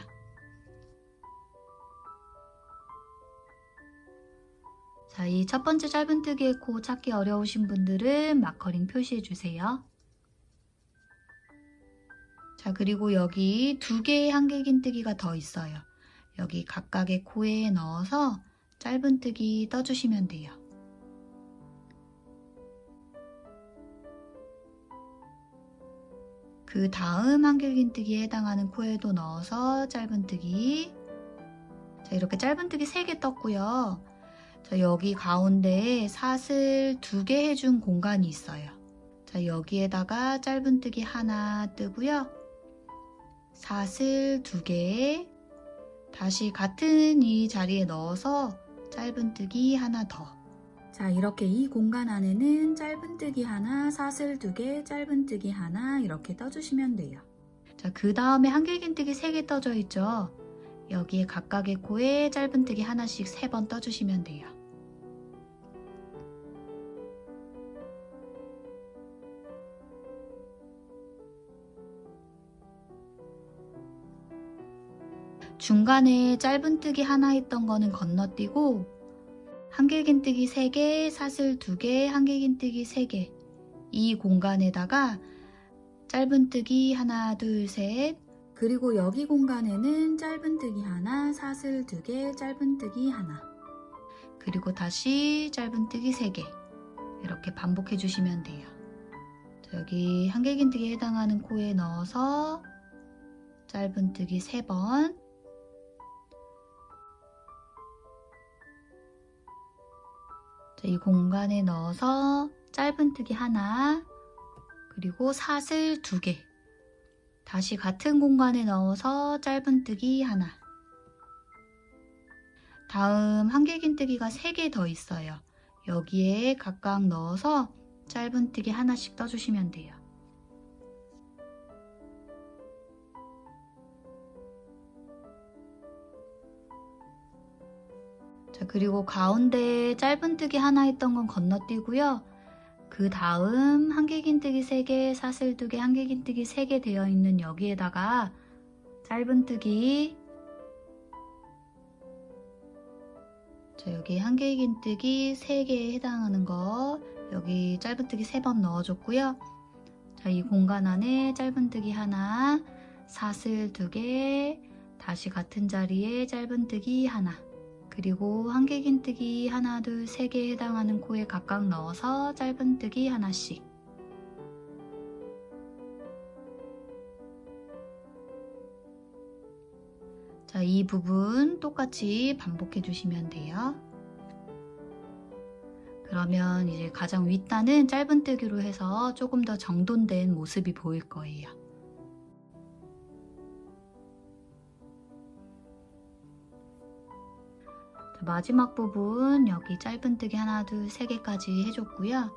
자, 이 첫 번째 짧은뜨기의 코 찾기 어려우신 분들은 마커링 표시해 주세요. 자, 그리고 여기 2개의 한길긴뜨기가 더 있어요. 여기 각각의 코에 넣어서 짧은뜨기 떠주시면 돼요. 그 다음 한길긴뜨기에 해당하는 코에도 넣어서 짧은뜨기. 자, 이렇게 짧은뜨기 3개 떴고요. 자, 여기 가운데에 사슬 2개 해준 공간이 있어요. 자, 여기에다가 짧은뜨기 하나 뜨고요. 사슬 2개, 다시 같은 이 자리에 넣어서 짧은뜨기 하나 더. 자, 이렇게 이 공간 안에는 짧은뜨기 하나, 사슬 2개, 짧은뜨기 하나 이렇게 떠주시면 돼요. 자, 그 다음에 한길긴뜨기 3개 떠져 있죠? 여기에 각각의 코에 짧은뜨기 하나씩 3번 떠주시면 돼요. 중간에 짧은뜨기 하나 했던 거는 건너뛰고 한길긴뜨기 3개, 사슬 2개, 한길긴뜨기 3개 이 공간에다가 짧은뜨기 하나, 둘, 셋 그리고 여기 공간에는 짧은뜨기 하나, 사슬 2개, 짧은뜨기 하나 그리고 다시 짧은뜨기 3개 이렇게 반복해 주시면 돼요. 자, 여기 한길긴뜨기에 해당하는 코에 넣어서 짧은뜨기 3번 이 공간에 넣어서 짧은뜨기 하나 그리고 사슬 2개 다시 같은 공간에 넣어서 짧은뜨기 하나 다음 한길긴뜨기가 3개 더 있어요. 여기에 각각 넣어서 짧은뜨기 하나씩 떠주시면 돼요. 자, 그리고 가운데 짧은뜨기 하나 했던 건 건너뛰고요. 그 다음 한길긴뜨기 3개, 사슬 2개, 한길긴뜨기 3개 되어 있는 여기에다가 짧은뜨기 자, 여기 한길긴뜨기 3개에 해당하는 거 여기 짧은뜨기 3번 넣어줬고요. 자, 이 공간 안에 짧은뜨기 하나, 사슬 2개, 다시 같은 자리에 짧은뜨기 하나 그리고 한길긴뜨기 하나, 둘, 3개에 해당하는 코에 각각 넣어서 짧은뜨기 하나씩 자, 이 부분 똑같이 반복해 주시면 돼요. 그러면 이제 가장 윗단은 짧은뜨기로 해서 조금 더 정돈된 모습이 보일 거예요. 마지막 부분 여기 짧은뜨기 하나, 둘, 세 개까지 해줬고요.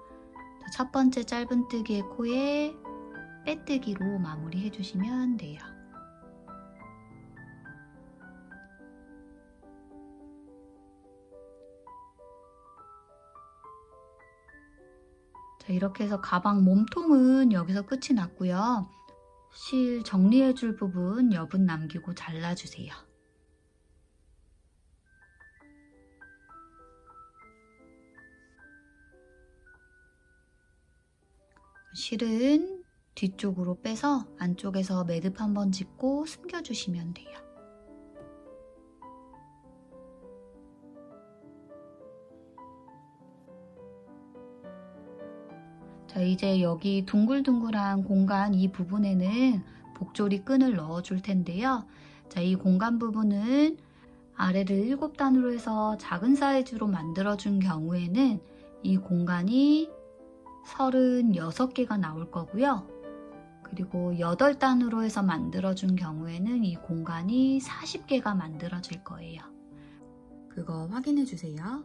첫 번째 짧은뜨기의 코에 빼뜨기로 마무리 해주시면 돼요. 자, 이렇게 해서 가방 몸통은 여기서 끝이 났고요. 실 정리해줄 부분 여분 남기고 잘라주세요. 실은 뒤쪽으로 빼서 안쪽에서 매듭 한번 짓고 숨겨주시면 돼요. 자, 이제 여기 둥글둥글한 공간 이 부분에는 복조리 끈을 넣어줄 텐데요. 자, 이 공간 부분은 아래를 7단으로 해서 작은 사이즈로 만들어준 경우에는 이 공간이 36개가 나올 거고요. 그리고 8단으로 해서 만들어준 경우에는 이 공간이 40개가 만들어질 거예요. 그거 확인해 주세요.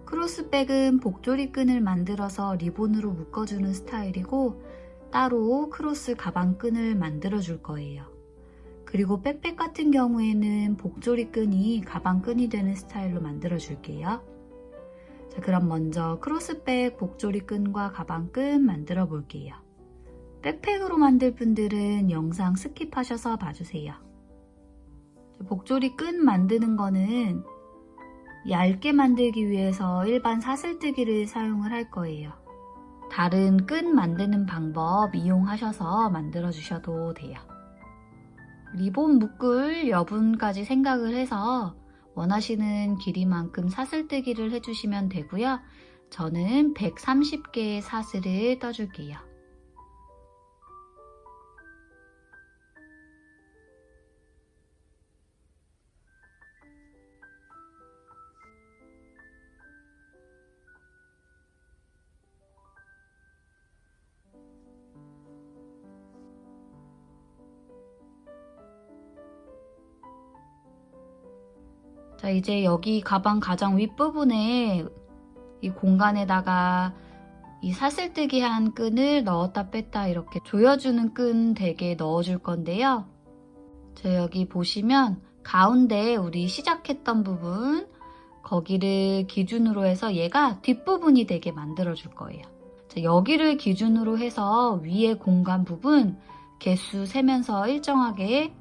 크로스백은 복조리 끈을 만들어서 리본으로 묶어주는 스타일이고 따로 크로스 가방 끈을 만들어 줄 거예요. 그리고 백팩 같은 경우에는 복조리 끈이 가방 끈이 되는 스타일로 만들어 줄게요. 자, 그럼 먼저 크로스백 복조리 끈과 가방 끈 만들어 볼게요. 백팩으로 만들 분들은 영상 스킵하셔서 봐주세요. 복조리 끈 만드는 거는 얇게 만들기 위해서 일반 사슬뜨기를 사용을 할 거예요. 다른 끈 만드는 방법 이용하셔서 만들어 주셔도 돼요. 리본 묶을 여분까지 생각을 해서 원하시는 길이만큼 사슬뜨기를 해주시면 되고요. 저는 130개의 사슬을 떠줄게요. 자, 이제 여기 가방 가장 윗부분에 이 공간에다가 이 사슬뜨기 한 끈을 넣었다 뺐다 이렇게 조여주는 끈 되게 넣어줄 건데요. 자, 여기 보시면 가운데 우리 시작했던 부분 거기를 기준으로 해서 얘가 뒷부분이 되게 만들어줄 거예요. 자, 여기를 기준으로 해서 위에 공간 부분 개수 세면서 일정하게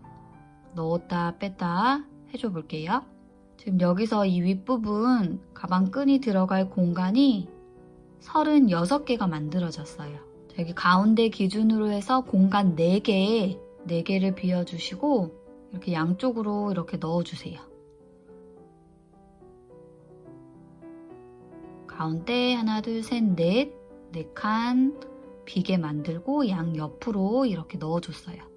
넣었다 뺐다 해줘 볼게요. 지금 여기서 이 윗부분 가방 끈이 들어갈 공간이 36개가 만들어졌어요. 여기 가운데 기준으로 해서 공간 4개를 비워주시고 이렇게 양쪽으로 이렇게 넣어주세요. 가운데 하나, 둘, 셋, 넷 4칸 비게 만들고 양 옆으로 이렇게 넣어줬어요.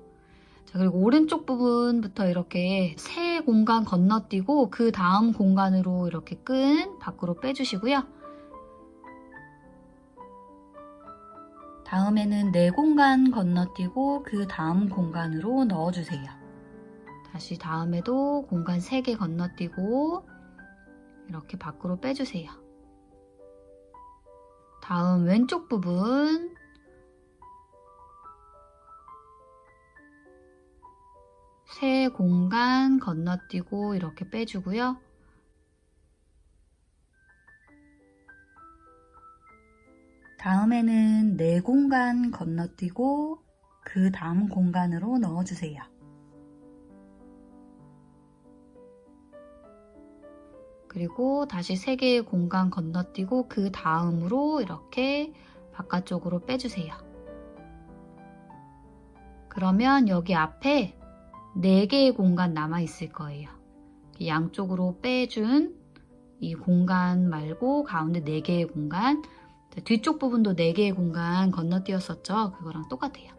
자, 그리고 오른쪽 부분부터 이렇게 세 공간 건너뛰고 그 다음 공간으로 이렇게 끈 밖으로 빼주시고요. 다음에는 4공간 건너뛰고 그 다음 공간으로 넣어주세요. 다시 다음에도 공간 3개 건너뛰고 이렇게 밖으로 빼주세요. 다음 왼쪽 부분 세 공간 건너뛰고 이렇게 빼주고요. 다음에는 4공간 건너뛰고 그 다음 공간으로 넣어주세요. 그리고 다시 3개의 공간 건너뛰고 그 다음으로 이렇게 바깥쪽으로 빼주세요. 그러면 여기 앞에 4개의 공간 남아있을 거예요. 양쪽으로 빼준 이 공간 말고 가운데 4개의 공간, 뒤쪽 부분도 4개의 공간 건너뛰었었죠? 그거랑 똑같아요.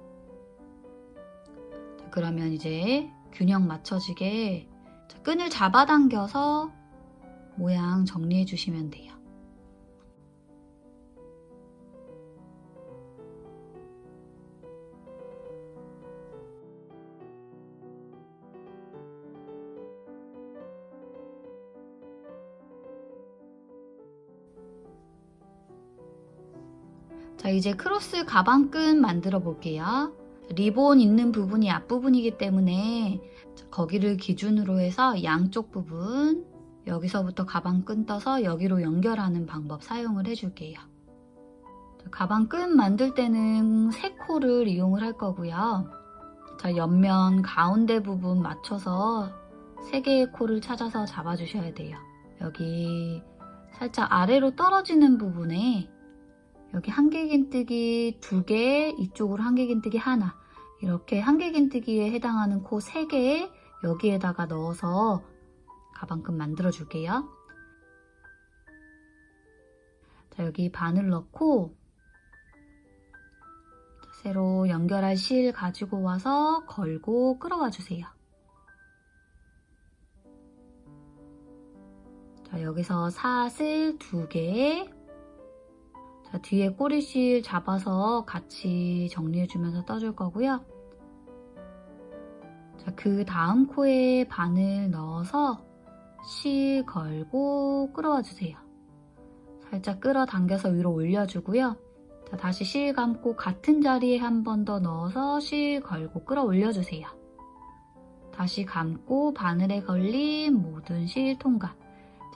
그러면 이제 균형 맞춰지게 자, 끈을 잡아당겨서 모양 정리해 주시면 돼요. 자, 이제 크로스 가방끈 만들어 볼게요. 리본 있는 부분이 앞부분이기 때문에 거기를 기준으로 해서 양쪽 부분, 여기서부터 가방끈 떠서 여기로 연결하는 방법 사용을 해줄게요. 가방끈 만들 때는 3코를 이용을 할 거고요. 자, 옆면 가운데 부분 맞춰서 3개의 코를 찾아서 잡아주셔야 돼요. 여기 살짝 아래로 떨어지는 부분에 여기 한길긴뜨기 2개, 이쪽으로 한길긴뜨기 하나, 이렇게 한길긴뜨기에 해당하는 코 3개 여기에다가 넣어서 가방끈 만들어 줄게요. 자, 여기 바늘 넣고 새로 연결할 실 가지고 와서 걸고 끌어와 주세요. 자, 여기서 사슬 2개, 자, 뒤에 꼬리실 잡아서 같이 정리해주면서 떠줄 거고요. 자, 그 다음 코에 바늘 넣어서 실 걸고 끌어와 주세요. 살짝 끌어당겨서 위로 올려주고요. 자, 다시 실 감고 같은 자리에 한 번 더 넣어서 실 걸고 끌어올려 주세요. 다시 감고 바늘에 걸린 모든 실 통과.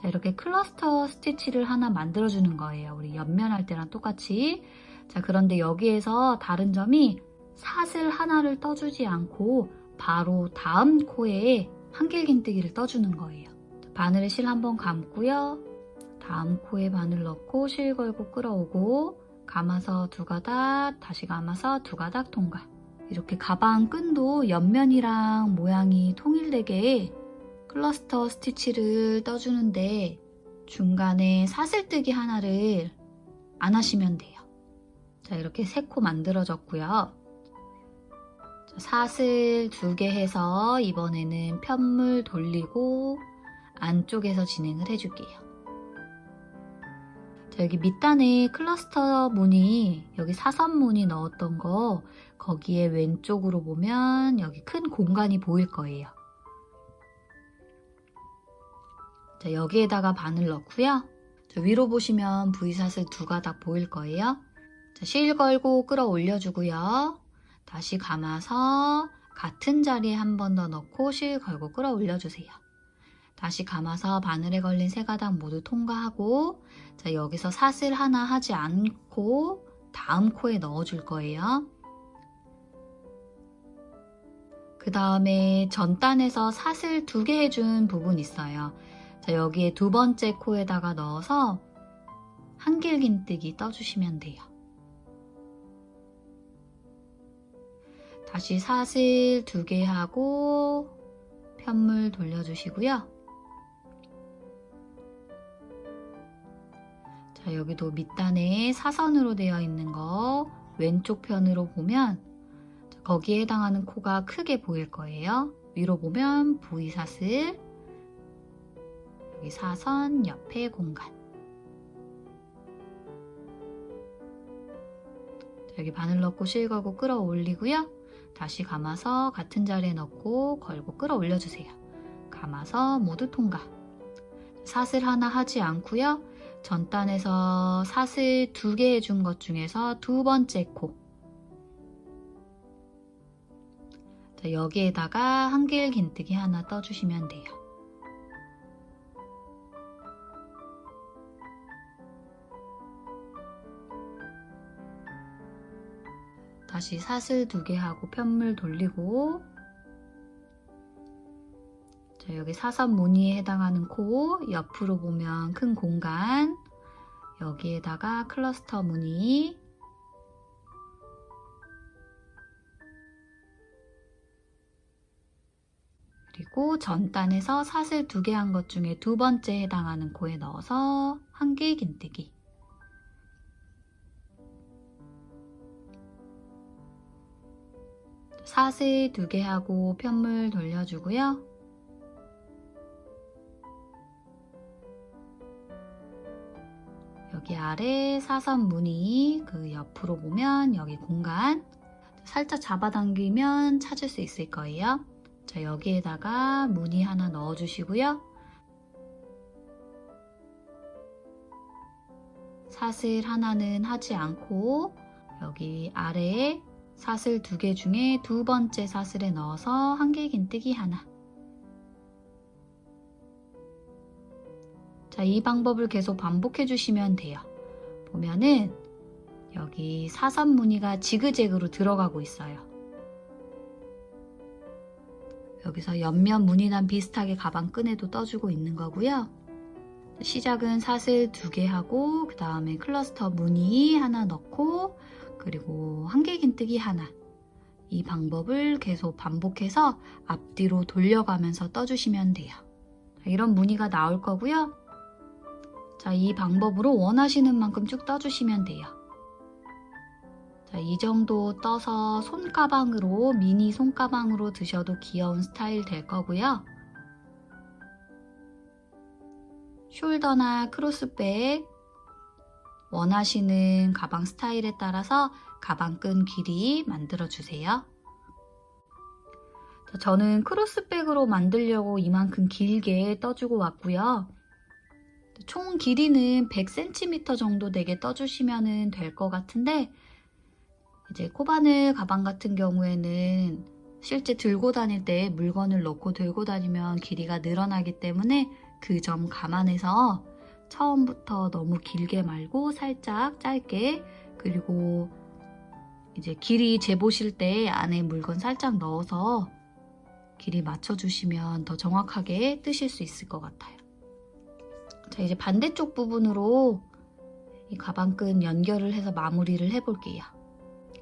자, 이렇게 클러스터 스티치를 하나 만들어주는 거예요. 우리 옆면 할 때랑 똑같이. 자, 그런데 여기에서 다른 점이 사슬 하나를 떠주지 않고 바로 다음 코에 한길긴뜨기를 떠주는 거예요. 바늘에 실 한번 감고요. 다음 코에 바늘 넣고 실 걸고 끌어오고 감아서 2가닥, 다시 감아서 2가닥 통과. 이렇게 가방 끈도 옆면이랑 모양이 통일되게 클러스터 스티치를 떠주는데 중간에 사슬뜨기 하나를 안 하시면 돼요. 자, 이렇게 3코 만들어졌고요. 자, 사슬 2개 해서 이번에는 편물 돌리고 안쪽에서 진행을 해줄게요. 자, 여기 밑단에 클러스터 무늬, 여기 사선 무늬 넣었던 거 거기에 왼쪽으로 보면 여기 큰 공간이 보일 거예요. 자, 여기에다가 바늘 넣고요. 자, 위로 보시면 V사슬 2가닥 보일 거예요. 자, 실 걸고 끌어올려 주고요. 다시 감아서 같은 자리에 한 번 더 넣고 실 걸고 끌어올려 주세요. 다시 감아서 바늘에 걸린 3가닥 모두 통과하고, 자, 여기서 사슬 하나 하지 않고 다음 코에 넣어줄 거예요. 그 다음에 전단에서 사슬 2개 해준 부분 있어요. 자, 여기에 2번째 코에다가 넣어서 한길긴뜨기 떠주시면 돼요. 다시 사슬 2개 하고 편물 돌려주시고요. 자, 여기도 밑단에 사선으로 되어 있는 거 왼쪽 편으로 보면 거기에 해당하는 코가 크게 보일 거예요. 위로 보면 V사슬, 여기 사선 옆에 공간. 자, 여기 바늘 넣고 실 걸고 끌어올리고요. 다시 감아서 같은 자리에 넣고 걸고 끌어올려주세요. 감아서 모두 통과. 사슬 하나 하지 않고요. 전단에서 사슬 2개 해준 것 중에서 2번째 코. 자, 여기에다가 한길긴뜨기 하나 떠주시면 돼요. 다시 사슬 2개 하고 편물 돌리고, 자, 여기 사선 무늬에 해당하는 코 옆으로 보면 큰 공간, 여기에다가 클러스터 무늬, 그리고 전단에서 사슬 2개 한 것 중에 2번째 해당하는 코에 넣어서 한길긴뜨기. 사슬 2개 하고 편물 돌려주고요. 여기 아래 사선 무늬 그 옆으로 보면 여기 공간 살짝 잡아당기면 찾을 수 있을 거예요. 자, 여기에다가 무늬 하나 넣어주시고요. 사슬 하나는 하지 않고 여기 아래에 사슬 2개 중에 두 번째 사슬에 넣어서 한길긴뜨기 하나. 자, 이 방법을 계속 반복해 주시면 돼요. 보면은 여기 사선 무늬가 지그재그로 들어가고 있어요. 여기서 옆면 무늬랑 비슷하게 가방끈에도 떠주고 있는 거고요. 시작은 사슬 2개 하고 그 다음에 클러스터 무늬 하나 넣고 그리고 한길긴뜨기 하나. 이 방법을 계속 반복해서 앞뒤로 돌려가면서 떠주시면 돼요. 이런 무늬가 나올 거고요. 자, 이 방법으로 원하시는 만큼 쭉 떠주시면 돼요. 자, 이 정도 떠서 손가방으로, 미니 손가방으로 드셔도 귀여운 스타일 될 거고요. 숄더나 크로스백, 원하시는 가방 스타일에 따라서 가방끈 길이 만들어주세요. 자, 저는 크로스백으로 만들려고 이만큼 길게 떠주고 왔고요. 총 길이는 100cm 정도 되게 떠주시면 될 것 같은데 이제 코바늘 가방 같은 경우에는 실제 들고 다닐 때 물건을 넣고 들고 다니면 길이가 늘어나기 때문에 그 점 감안해서 처음부터 너무 길게 말고 살짝 짧게 그리고 이제 길이 재보실 때 안에 물건 살짝 넣어서 길이 맞춰주시면 더 정확하게 뜨실 수 있을 것 같아요. 자, 이제 반대쪽 부분으로 이 가방끈 연결을 해서 마무리를 해볼게요.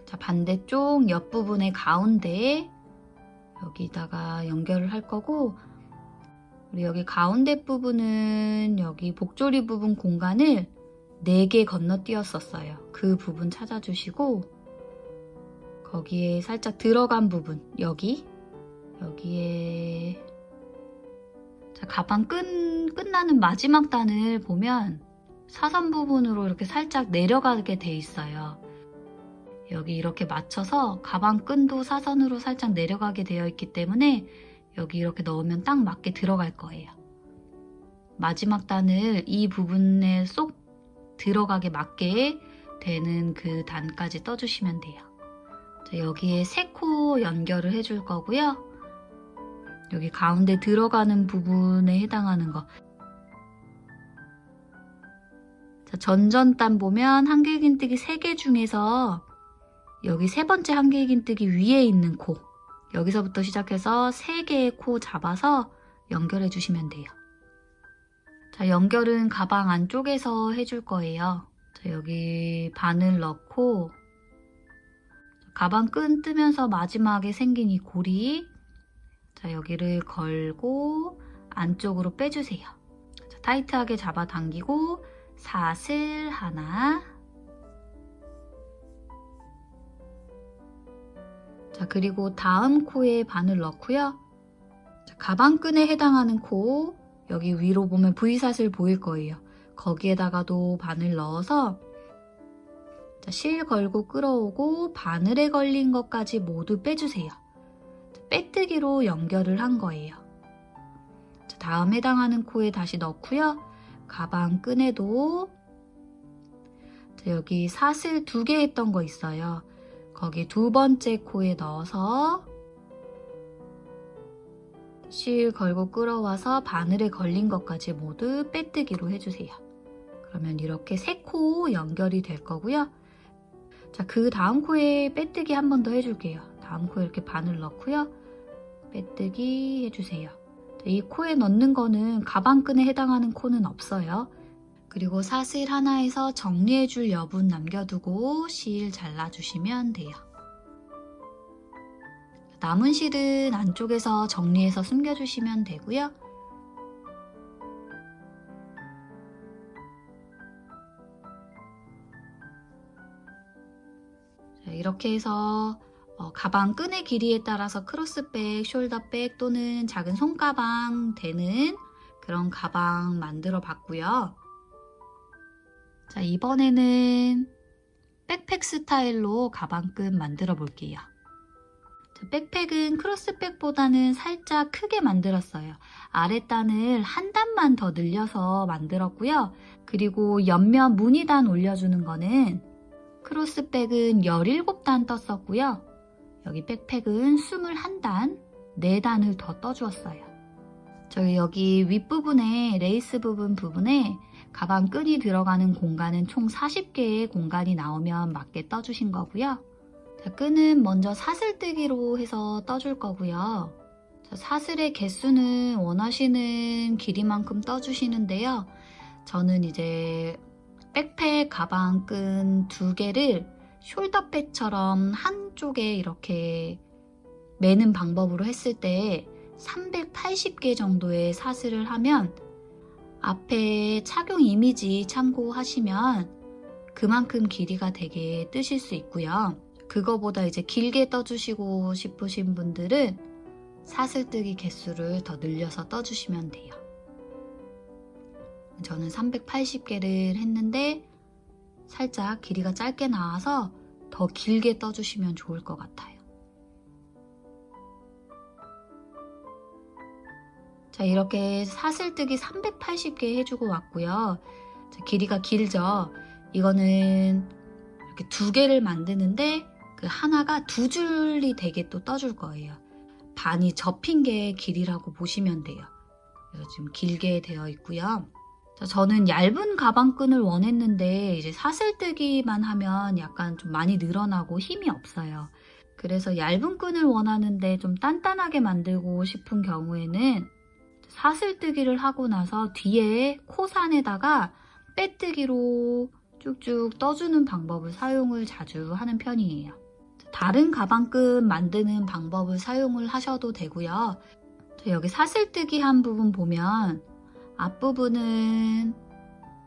자, 반대쪽 옆부분의 가운데 여기다가 연결을 할 거고 그리고 여기 가운데 부분은 여기 복조리 부분 공간을 4개 건너뛰었었어요. 그 부분 찾아주시고 거기에 살짝 들어간 부분 여기에 자, 가방 끝나는 마지막 단을 보면 사선 부분으로 이렇게 살짝 내려가게 돼 있어요. 여기 이렇게 맞춰서 가방 끈도 사선으로 살짝 내려가게 되어 있기 때문에 여기 이렇게 넣으면 딱 맞게 들어갈 거예요. 마지막 단을 이 부분에 쏙 들어가게 맞게 되는 그 단까지 떠주시면 돼요. 자, 여기에 3코 연결을 해줄 거고요. 여기 가운데 들어가는 부분에 해당하는 거. 자, 전전단 보면 한길긴뜨기 3개 중에서 여기 3번째 한길긴뜨기 위에 있는 코 여기서부터 시작해서 3개의 코 잡아서 연결해 주시면 돼요. 자, 연결은 가방 안쪽에서 해줄 거예요. 자, 여기 바늘 넣고 가방 끈 뜨면서 마지막에 생긴 이 고리 자, 여기를 걸고 안쪽으로 빼주세요. 자, 타이트하게 잡아당기고 사슬 하나 자, 그리고 다음 코에 바늘 넣고요. 자, 가방끈에 해당하는 코 여기 위로 보면 V사슬 보일 거예요. 거기에다가도 바늘 넣어서 자, 실 걸고 끌어오고 바늘에 걸린 것까지 모두 빼주세요. 자, 빼뜨기로 연결을 한 거예요. 자, 다음 해당하는 코에 다시 넣고요. 가방끈에도 자, 여기 사슬 2개 했던 거 있어요. 거기 2번째 코에 넣어서 실 걸고 끌어와서 바늘에 걸린 것까지 모두 빼뜨기로 해주세요. 그러면 이렇게 3코 연결이 될 거고요. 자, 그 다음 코에 빼뜨기 한 번 더 해줄게요. 다음 코에 이렇게 바늘 넣고요. 빼뜨기 해주세요. 자, 이 코에 넣는 거는 가방끈에 해당하는 코는 없어요. 그리고 사슬 하나에서 정리해줄 여분 남겨두고 실 잘라주시면 돼요. 남은 실은 안쪽에서 정리해서 숨겨주시면 되고요. 자, 이렇게 해서 가방 끈의 길이에 따라서 크로스백, 숄더백 또는 작은 손가방 되는 그런 가방 만들어 봤고요. 자, 이번에는 백팩 스타일로 가방끈 만들어 볼게요. 자, 백팩은 크로스백보다는 살짝 크게 만들었어요. 아랫단을 한 단만 더 늘려서 만들었고요. 그리고 옆면 무늬단 올려주는 거는 크로스백은 17단 떴었고요. 여기 백팩은 21단, 4단을 더 떠주었어요. 저희 여기 윗부분에 레이스 부분에 가방 끈이 들어가는 공간은 총 40개의 공간이 나오면 맞게 떠주신 거고요. 자, 끈은 먼저 사슬뜨기로 해서 떠줄 거고요. 자, 사슬의 개수는 원하시는 길이만큼 떠주시는데요. 저는 이제 백팩 가방 끈 2개를 숄더백처럼 한쪽에 이렇게 매는 방법으로 했을 때 380개 정도의 사슬을 하면 앞에 착용 이미지 참고하시면 그만큼 길이가 되게 뜨실 수 있고요. 그거보다 이제 길게 떠주시고 싶으신 분들은 사슬뜨기 개수를 더 늘려서 떠주시면 돼요. 저는 380개를 했는데 살짝 길이가 짧게 나와서 더 길게 떠주시면 좋을 것 같아요. 자, 이렇게 사슬뜨기 380개 해주고 왔고요. 자, 길이가 길죠? 이거는 이렇게 2개를 만드는데 그 하나가 2줄이 되게 또 떠줄 거예요. 반이 접힌 게 길이라고 보시면 돼요. 그래서 지금 길게 되어 있고요. 자, 저는 얇은 가방끈을 원했는데 이제 사슬뜨기만 하면 약간 좀 많이 늘어나고 힘이 없어요. 그래서 얇은 끈을 원하는데 좀 단단하게 만들고 싶은 경우에는 사슬뜨기를 하고 나서 뒤에 코산에다가 빼뜨기로 쭉쭉 떠주는 방법을 사용을 자주 하는 편이에요. 다른 가방끈 만드는 방법을 사용을 하셔도 되고요. 여기 사슬뜨기 한 부분 보면 앞부분은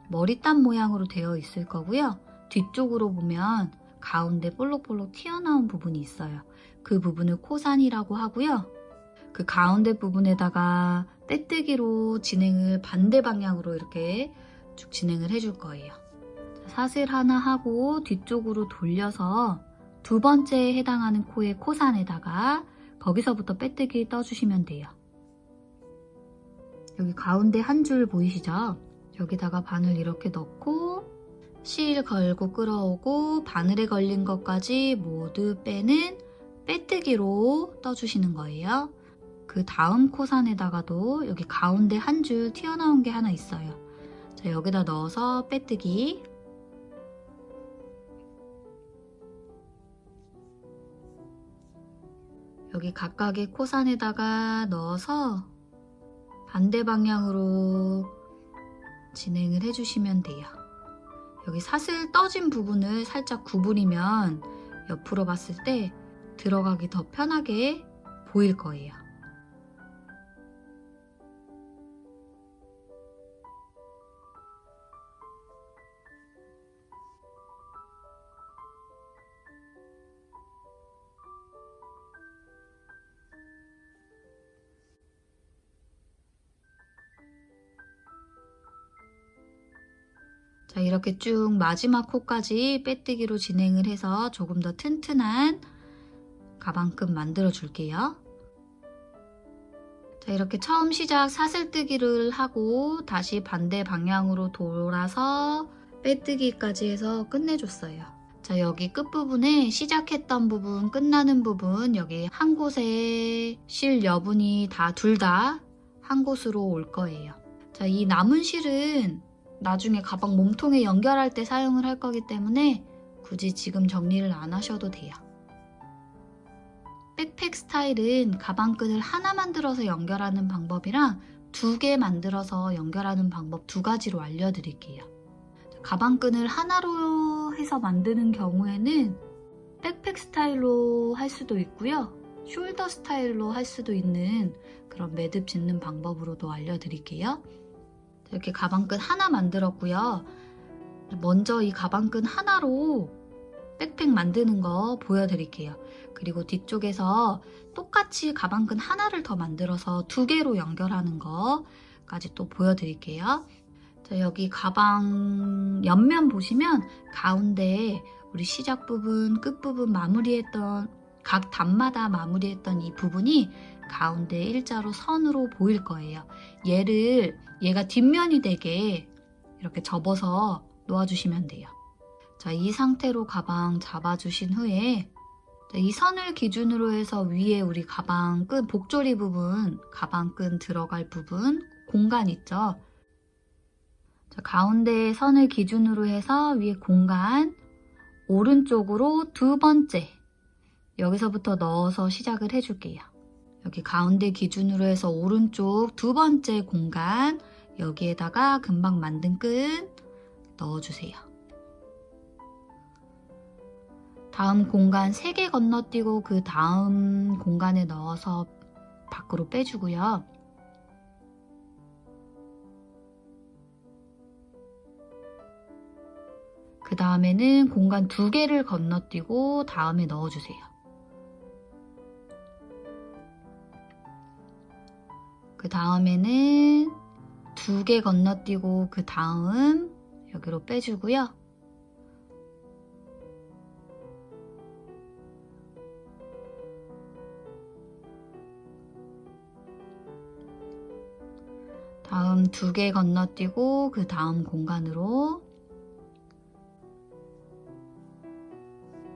머리땀 모양으로 되어 있을 거고요. 뒤쪽으로 보면 가운데 볼록볼록 튀어나온 부분이 있어요. 그 부분을 코산이라고 하고요. 그 가운데 부분에다가 빼뜨기로 진행을 반대 방향으로 이렇게 쭉 진행을 해줄 거예요. 사슬 하나 하고 뒤쪽으로 돌려서 2번째에 해당하는 코의 코산에다가 거기서부터 빼뜨기 떠주시면 돼요. 여기 가운데 한 줄 보이시죠? 여기다가 바늘 이렇게 넣고 실 걸고 끌어오고 바늘에 걸린 것까지 모두 빼는 빼뜨기로 떠주시는 거예요. 그 다음 코산에다가도 여기 가운데 한 줄 튀어나온 게 하나 있어요. 자, 여기다 넣어서 빼뜨기. 여기 각각의 코산에다가 넣어서 반대 방향으로 진행을 해주시면 돼요. 여기 사슬 떠진 부분을 살짝 구부리면 옆으로 봤을 때 들어가기 더 편하게 보일 거예요. 자, 이렇게 쭉 마지막 코까지 빼뜨기로 진행을 해서 조금 더 튼튼한 가방끈 만들어 줄게요. 자, 이렇게 처음 시작 사슬뜨기를 하고 다시 반대 방향으로 돌아서 빼뜨기까지 해서 끝내줬어요. 자, 여기 끝부분에 시작했던 부분, 끝나는 부분, 여기 한 곳에 실 여분이 둘 다 한 곳으로 올 거예요. 자, 이 남은 실은 나중에 가방 몸통에 연결할 때 사용을 할 거기 때문에 굳이 지금 정리를 안 하셔도 돼요. 백팩 스타일은 가방끈을 하나 만들어서 연결하는 방법이랑 2개 만들어서 연결하는 방법 2가지로 알려드릴게요. 가방끈을 하나로 해서 만드는 경우에는 백팩 스타일로 할 수도 있고요. 숄더 스타일로 할 수도 있는 그런 매듭 짓는 방법으로도 알려드릴게요. 이렇게 가방끈 하나 만들었고요. 먼저 이 가방끈 하나로 백팩 만드는 거 보여드릴게요. 그리고 뒤쪽에서 똑같이 가방끈 하나를 더 만들어서 2개로 연결하는 거까지 또 보여드릴게요. 자, 여기 가방 옆면 보시면 가운데 우리 시작 부분, 끝 부분 마무리했던 각 단마다 마무리했던 이 부분이 가운데 일자로 선으로 보일 거예요. 얘가 뒷면이 되게 이렇게 접어서 놓아주시면 돼요. 자, 이 상태로 가방 잡아주신 후에 이 선을 기준으로 해서 위에 우리 가방 끈, 복조리 부분, 가방 끈 들어갈 부분, 공간 있죠? 자, 가운데 선을 기준으로 해서 위에 공간, 오른쪽으로 두 번째, 여기서부터 넣어서 시작을 해줄게요. 여기 가운데 기준으로 해서 오른쪽 두 번째 공간, 여기에다가 금방 만든 끈 넣어주세요. 다음 공간 3개 건너뛰고 그 다음 공간에 넣어서 밖으로 빼주고요. 그 다음에는 공간 2개를 건너뛰고 다음에 넣어주세요. 그 다음에는 2개 건너뛰고 그 다음 여기로 빼주고요. 다음 2개 건너뛰고 그 다음 공간으로,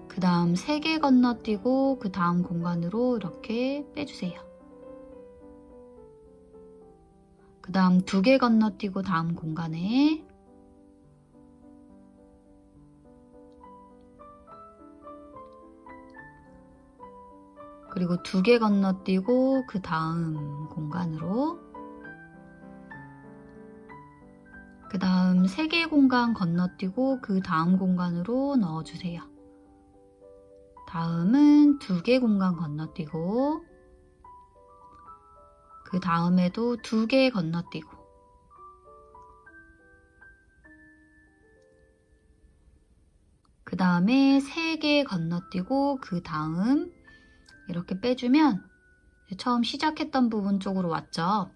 그 다음 3개 건너뛰고 그 다음 공간으로 이렇게 빼주세요. 그 다음 2개 건너뛰고 다음 공간에, 그리고 2개 건너뛰고 그 다음 공간으로, 그 다음 3개 공간 건너뛰고 그 다음 공간으로 넣어주세요. 다음은 2개 공간 건너뛰고, 그 다음에도 2개 건너뛰고, 그 다음에 3개 건너뛰고 그 다음 이렇게 빼주면 처음 시작했던 부분 쪽으로 왔죠.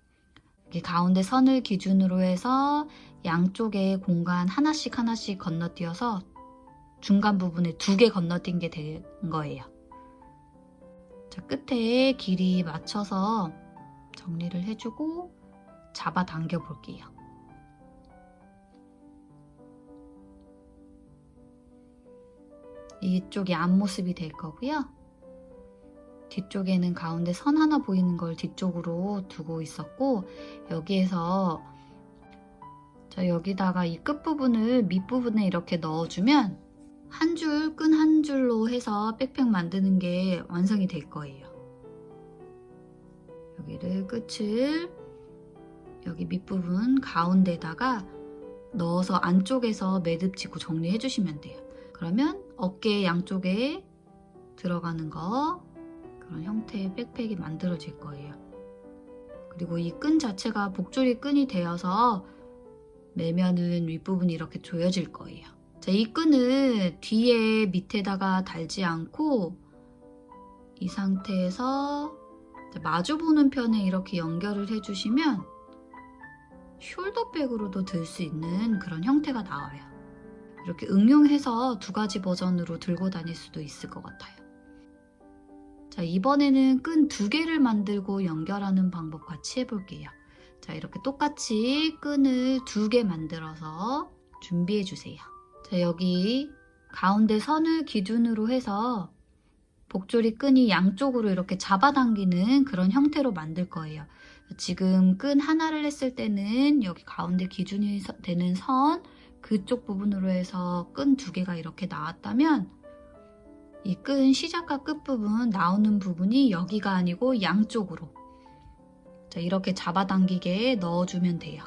여기 가운데 선을 기준으로 해서 양쪽에 공간 하나씩 건너뛰어서 중간 부분에 2개 건너뛴 게 된 거예요. 자, 끝에 길이 맞춰서 정리를 해주고 잡아당겨 볼게요. 이쪽이 앞모습이 될 거고요. 뒤쪽에는 가운데 선 하나 보이는 걸 뒤쪽으로 두고 있었고, 여기에서 여기다가 이 끝부분을 밑부분에 이렇게 넣어주면 한 줄, 끈 한 줄로 해서 백팩 만드는 게 완성이 될 거예요. 여기를 끝을 여기 밑부분 가운데다가 넣어서 안쪽에서 매듭 짓고 정리해 주시면 돼요. 그러면 어깨 양쪽에 들어가는 거, 그런 형태의 백팩이 만들어질 거예요. 그리고 이 끈 자체가 복조리 끈이 되어서 매면은 윗부분이 이렇게 조여질 거예요. 자, 이 끈을 뒤에 밑에다가 달지 않고 이 상태에서 마주보는 편에 이렇게 연결을 해주시면 숄더백으로도 들 수 있는 그런 형태가 나와요. 이렇게 응용해서 2가지 버전으로 들고 다닐 수도 있을 것 같아요. 자, 이번에는 끈 2개를 만들고 연결하는 방법 같이 해볼게요. 자, 이렇게 똑같이 끈을 2개 만들어서 준비해 주세요. 자, 여기 가운데 선을 기준으로 해서 복조리 끈이 양쪽으로 이렇게 잡아당기는 그런 형태로 만들 거예요. 지금 끈 하나를 했을 때는 여기 가운데 기준이 되는 선, 그쪽 부분으로 해서 끈 2개가 이렇게 나왔다면 이 끈 시작과 끝 부분 나오는 부분이 여기가 아니고 양쪽으로, 자, 이렇게 잡아당기게 넣어주면 돼요.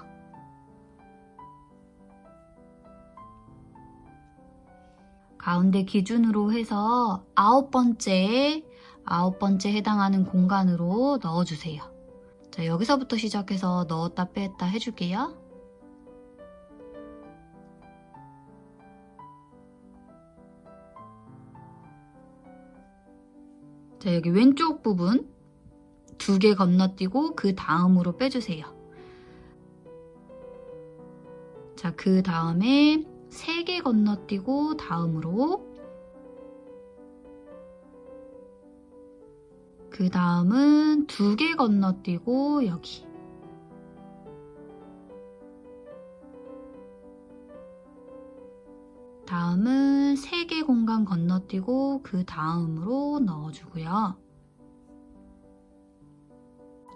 가운데 기준으로 해서 9번째 해당하는 공간으로 넣어주세요. 자, 여기서부터 시작해서 넣었다 뺐다 해줄게요. 자, 여기 왼쪽 부분 2개 건너뛰고 그 다음으로 빼주세요. 자, 그 다음에 3개 건너뛰고 다음으로, 그 다음은 2개 건너뛰고 여기, 다음은 3개 공간 건너뛰고 그 다음으로 넣어주고요.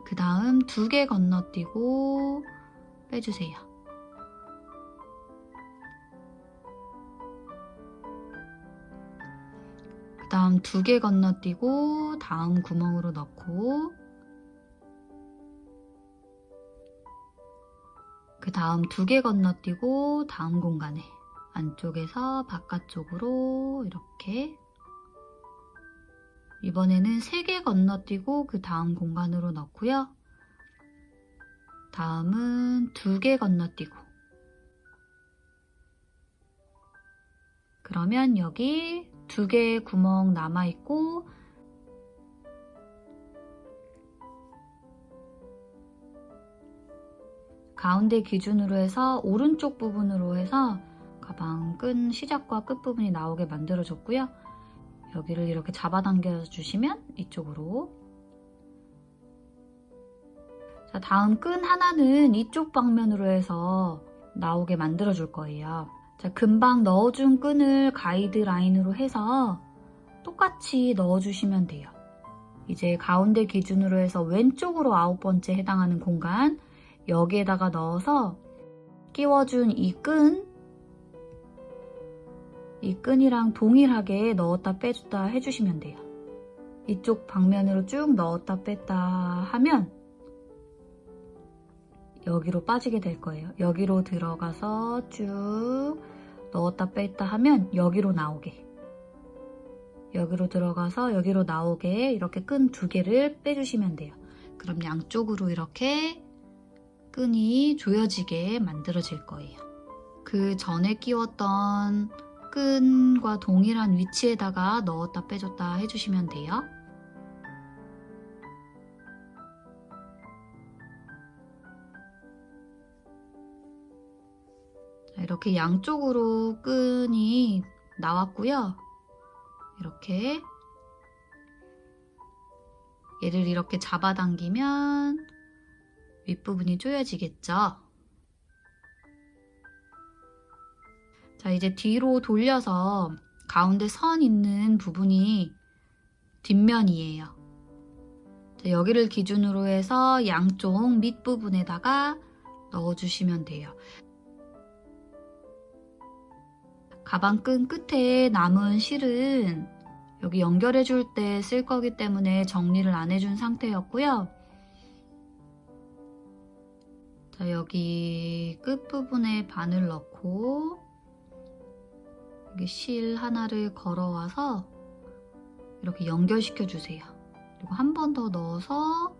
그 다음 2개 건너뛰고 빼주세요. 그 다음 2개 건너뛰고 다음 구멍으로 넣고, 그 다음 2개 건너뛰고 다음 공간에, 안쪽에서 바깥쪽으로 이렇게, 이번에는 3개 건너뛰고 그 다음 공간으로 넣고요. 다음은 2개 건너뛰고, 그러면 여기 2개의 구멍 남아있고, 가운데 기준으로 해서 오른쪽 부분으로 해서 가방 끈 시작과 끝 부분이 나오게 만들어줬고요. 여기를 이렇게 잡아당겨 주시면 이쪽으로. 자, 다음 끈 하나는 이쪽 방면으로 해서 나오게 만들어 줄 거예요. 자, 금방 넣어준 끈을 가이드라인으로 해서 똑같이 넣어주시면 돼요. 이제 가운데 기준으로 해서 왼쪽으로 9번째 해당하는 공간, 여기에다가 넣어서 끼워준 이 끈이랑 동일하게 넣었다 빼줬다 해주시면 돼요. 이쪽 방면으로 쭉 넣었다 뺐다 하면 여기로 빠지게 될 거예요. 여기로 들어가서 쭉 넣었다 뺐다 하면 여기로 나오게, 여기로 들어가서 여기로 나오게 이렇게 끈 2개를 빼주시면 돼요. 그럼 양쪽으로 이렇게 끈이 조여지게 만들어질 거예요. 그 전에 끼웠던 끈과 동일한 위치에다가 넣었다 빼줬다 해주시면 돼요. 자, 이렇게 양쪽으로 끈이 나왔고요. 이렇게 얘를 이렇게 잡아당기면 윗부분이 조여지겠죠? 자, 이제 뒤로 돌려서 가운데 선 있는 부분이 뒷면이에요. 자, 여기를 기준으로 해서 양쪽 밑부분에다가 넣어주시면 돼요. 가방 끈 끝에 남은 실은 여기 연결해 줄 때 쓸 거기 때문에 정리를 안 해준 상태였고요. 자, 여기 끝부분에 바늘 넣고 여기 실 하나를 걸어와서 이렇게 연결시켜 주세요. 그리고 한 번 더 넣어서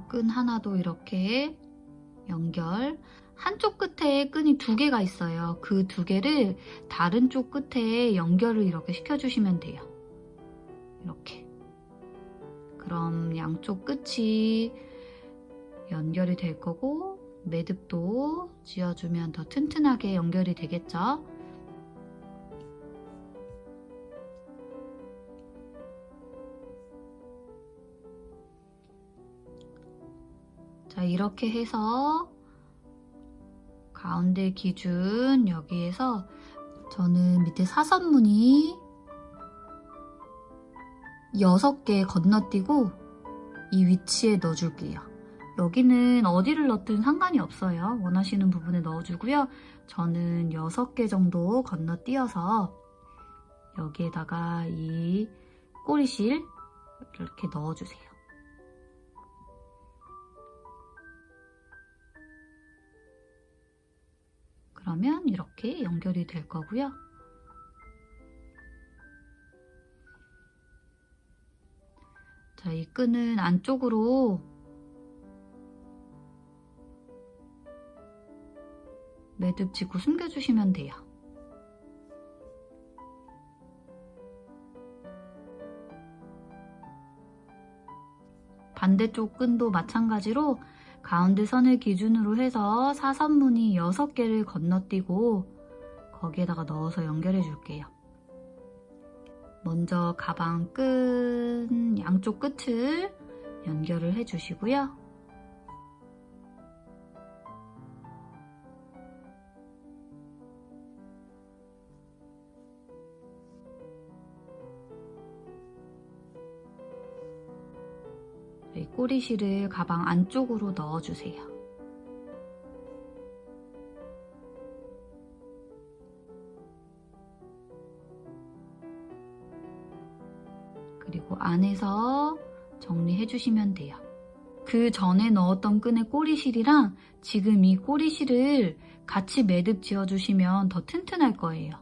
끈 하나도 이렇게 연결. 한쪽 끝에 끈이 2개가 있어요. 그 2개를 다른 쪽 끝에 연결을 이렇게 시켜주시면 돼요. 이렇게. 그럼 양쪽 끝이 연결이 될 거고 매듭도 지어주면 더 튼튼하게 연결이 되겠죠. 자, 이렇게 해서 가운데 기준 여기에서 저는 밑에 사선무늬 6개 건너뛰고 이 위치에 넣어줄게요. 여기는 어디를 넣든 상관이 없어요. 원하시는 부분에 넣어주고요. 저는 6개 정도 건너뛰어서 여기에다가 이 꼬리실 이렇게 넣어주세요. 그러면 이렇게 연결이 될 거고요. 자, 이 끈은 안쪽으로 매듭 지고 숨겨주시면 돼요. 반대쪽 끈도 마찬가지로 가운데 선을 기준으로 해서 사선무늬 6개를 건너뛰고 거기에다가 넣어서 연결해 줄게요. 먼저 가방 끈 양쪽 끝을 연결을 해 주시고요. 이 꼬리실을 가방 안쪽으로 넣어주세요. 그리고 안에서 정리해 주시면 돼요. 그 전에 넣었던 끈의 꼬리실이랑 지금 이 꼬리실을 같이 매듭 지어 주시면 더 튼튼할 거예요.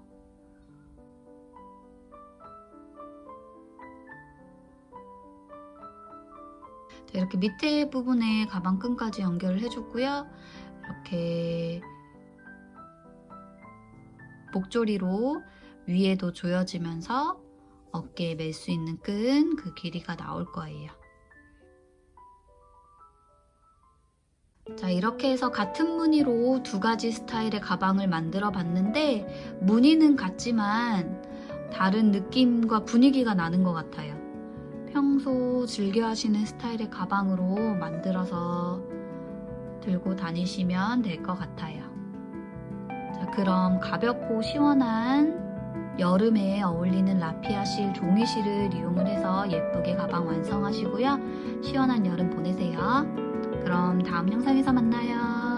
자, 이렇게 밑에 부분에 가방 끈까지 연결을 해줬고요. 이렇게 목조리로 위에도 조여지면서 어깨에 멜 수 있는 끈 그 길이가 나올 거예요. 자, 이렇게 해서 같은 무늬로 2가지 스타일의 가방을 만들어 봤는데 무늬는 같지만 다른 느낌과 분위기가 나는 것 같아요. 평소 즐겨 하시는 스타일의 가방으로 만들어서 들고 다니시면 될 것 같아요. 자, 그럼 가볍고 시원한 여름에 어울리는 라피아 실 종이실을 이용을 해서 예쁘게 가방 완성하시고요. 시원한 여름 보내세요. 그럼 다음 영상에서 만나요.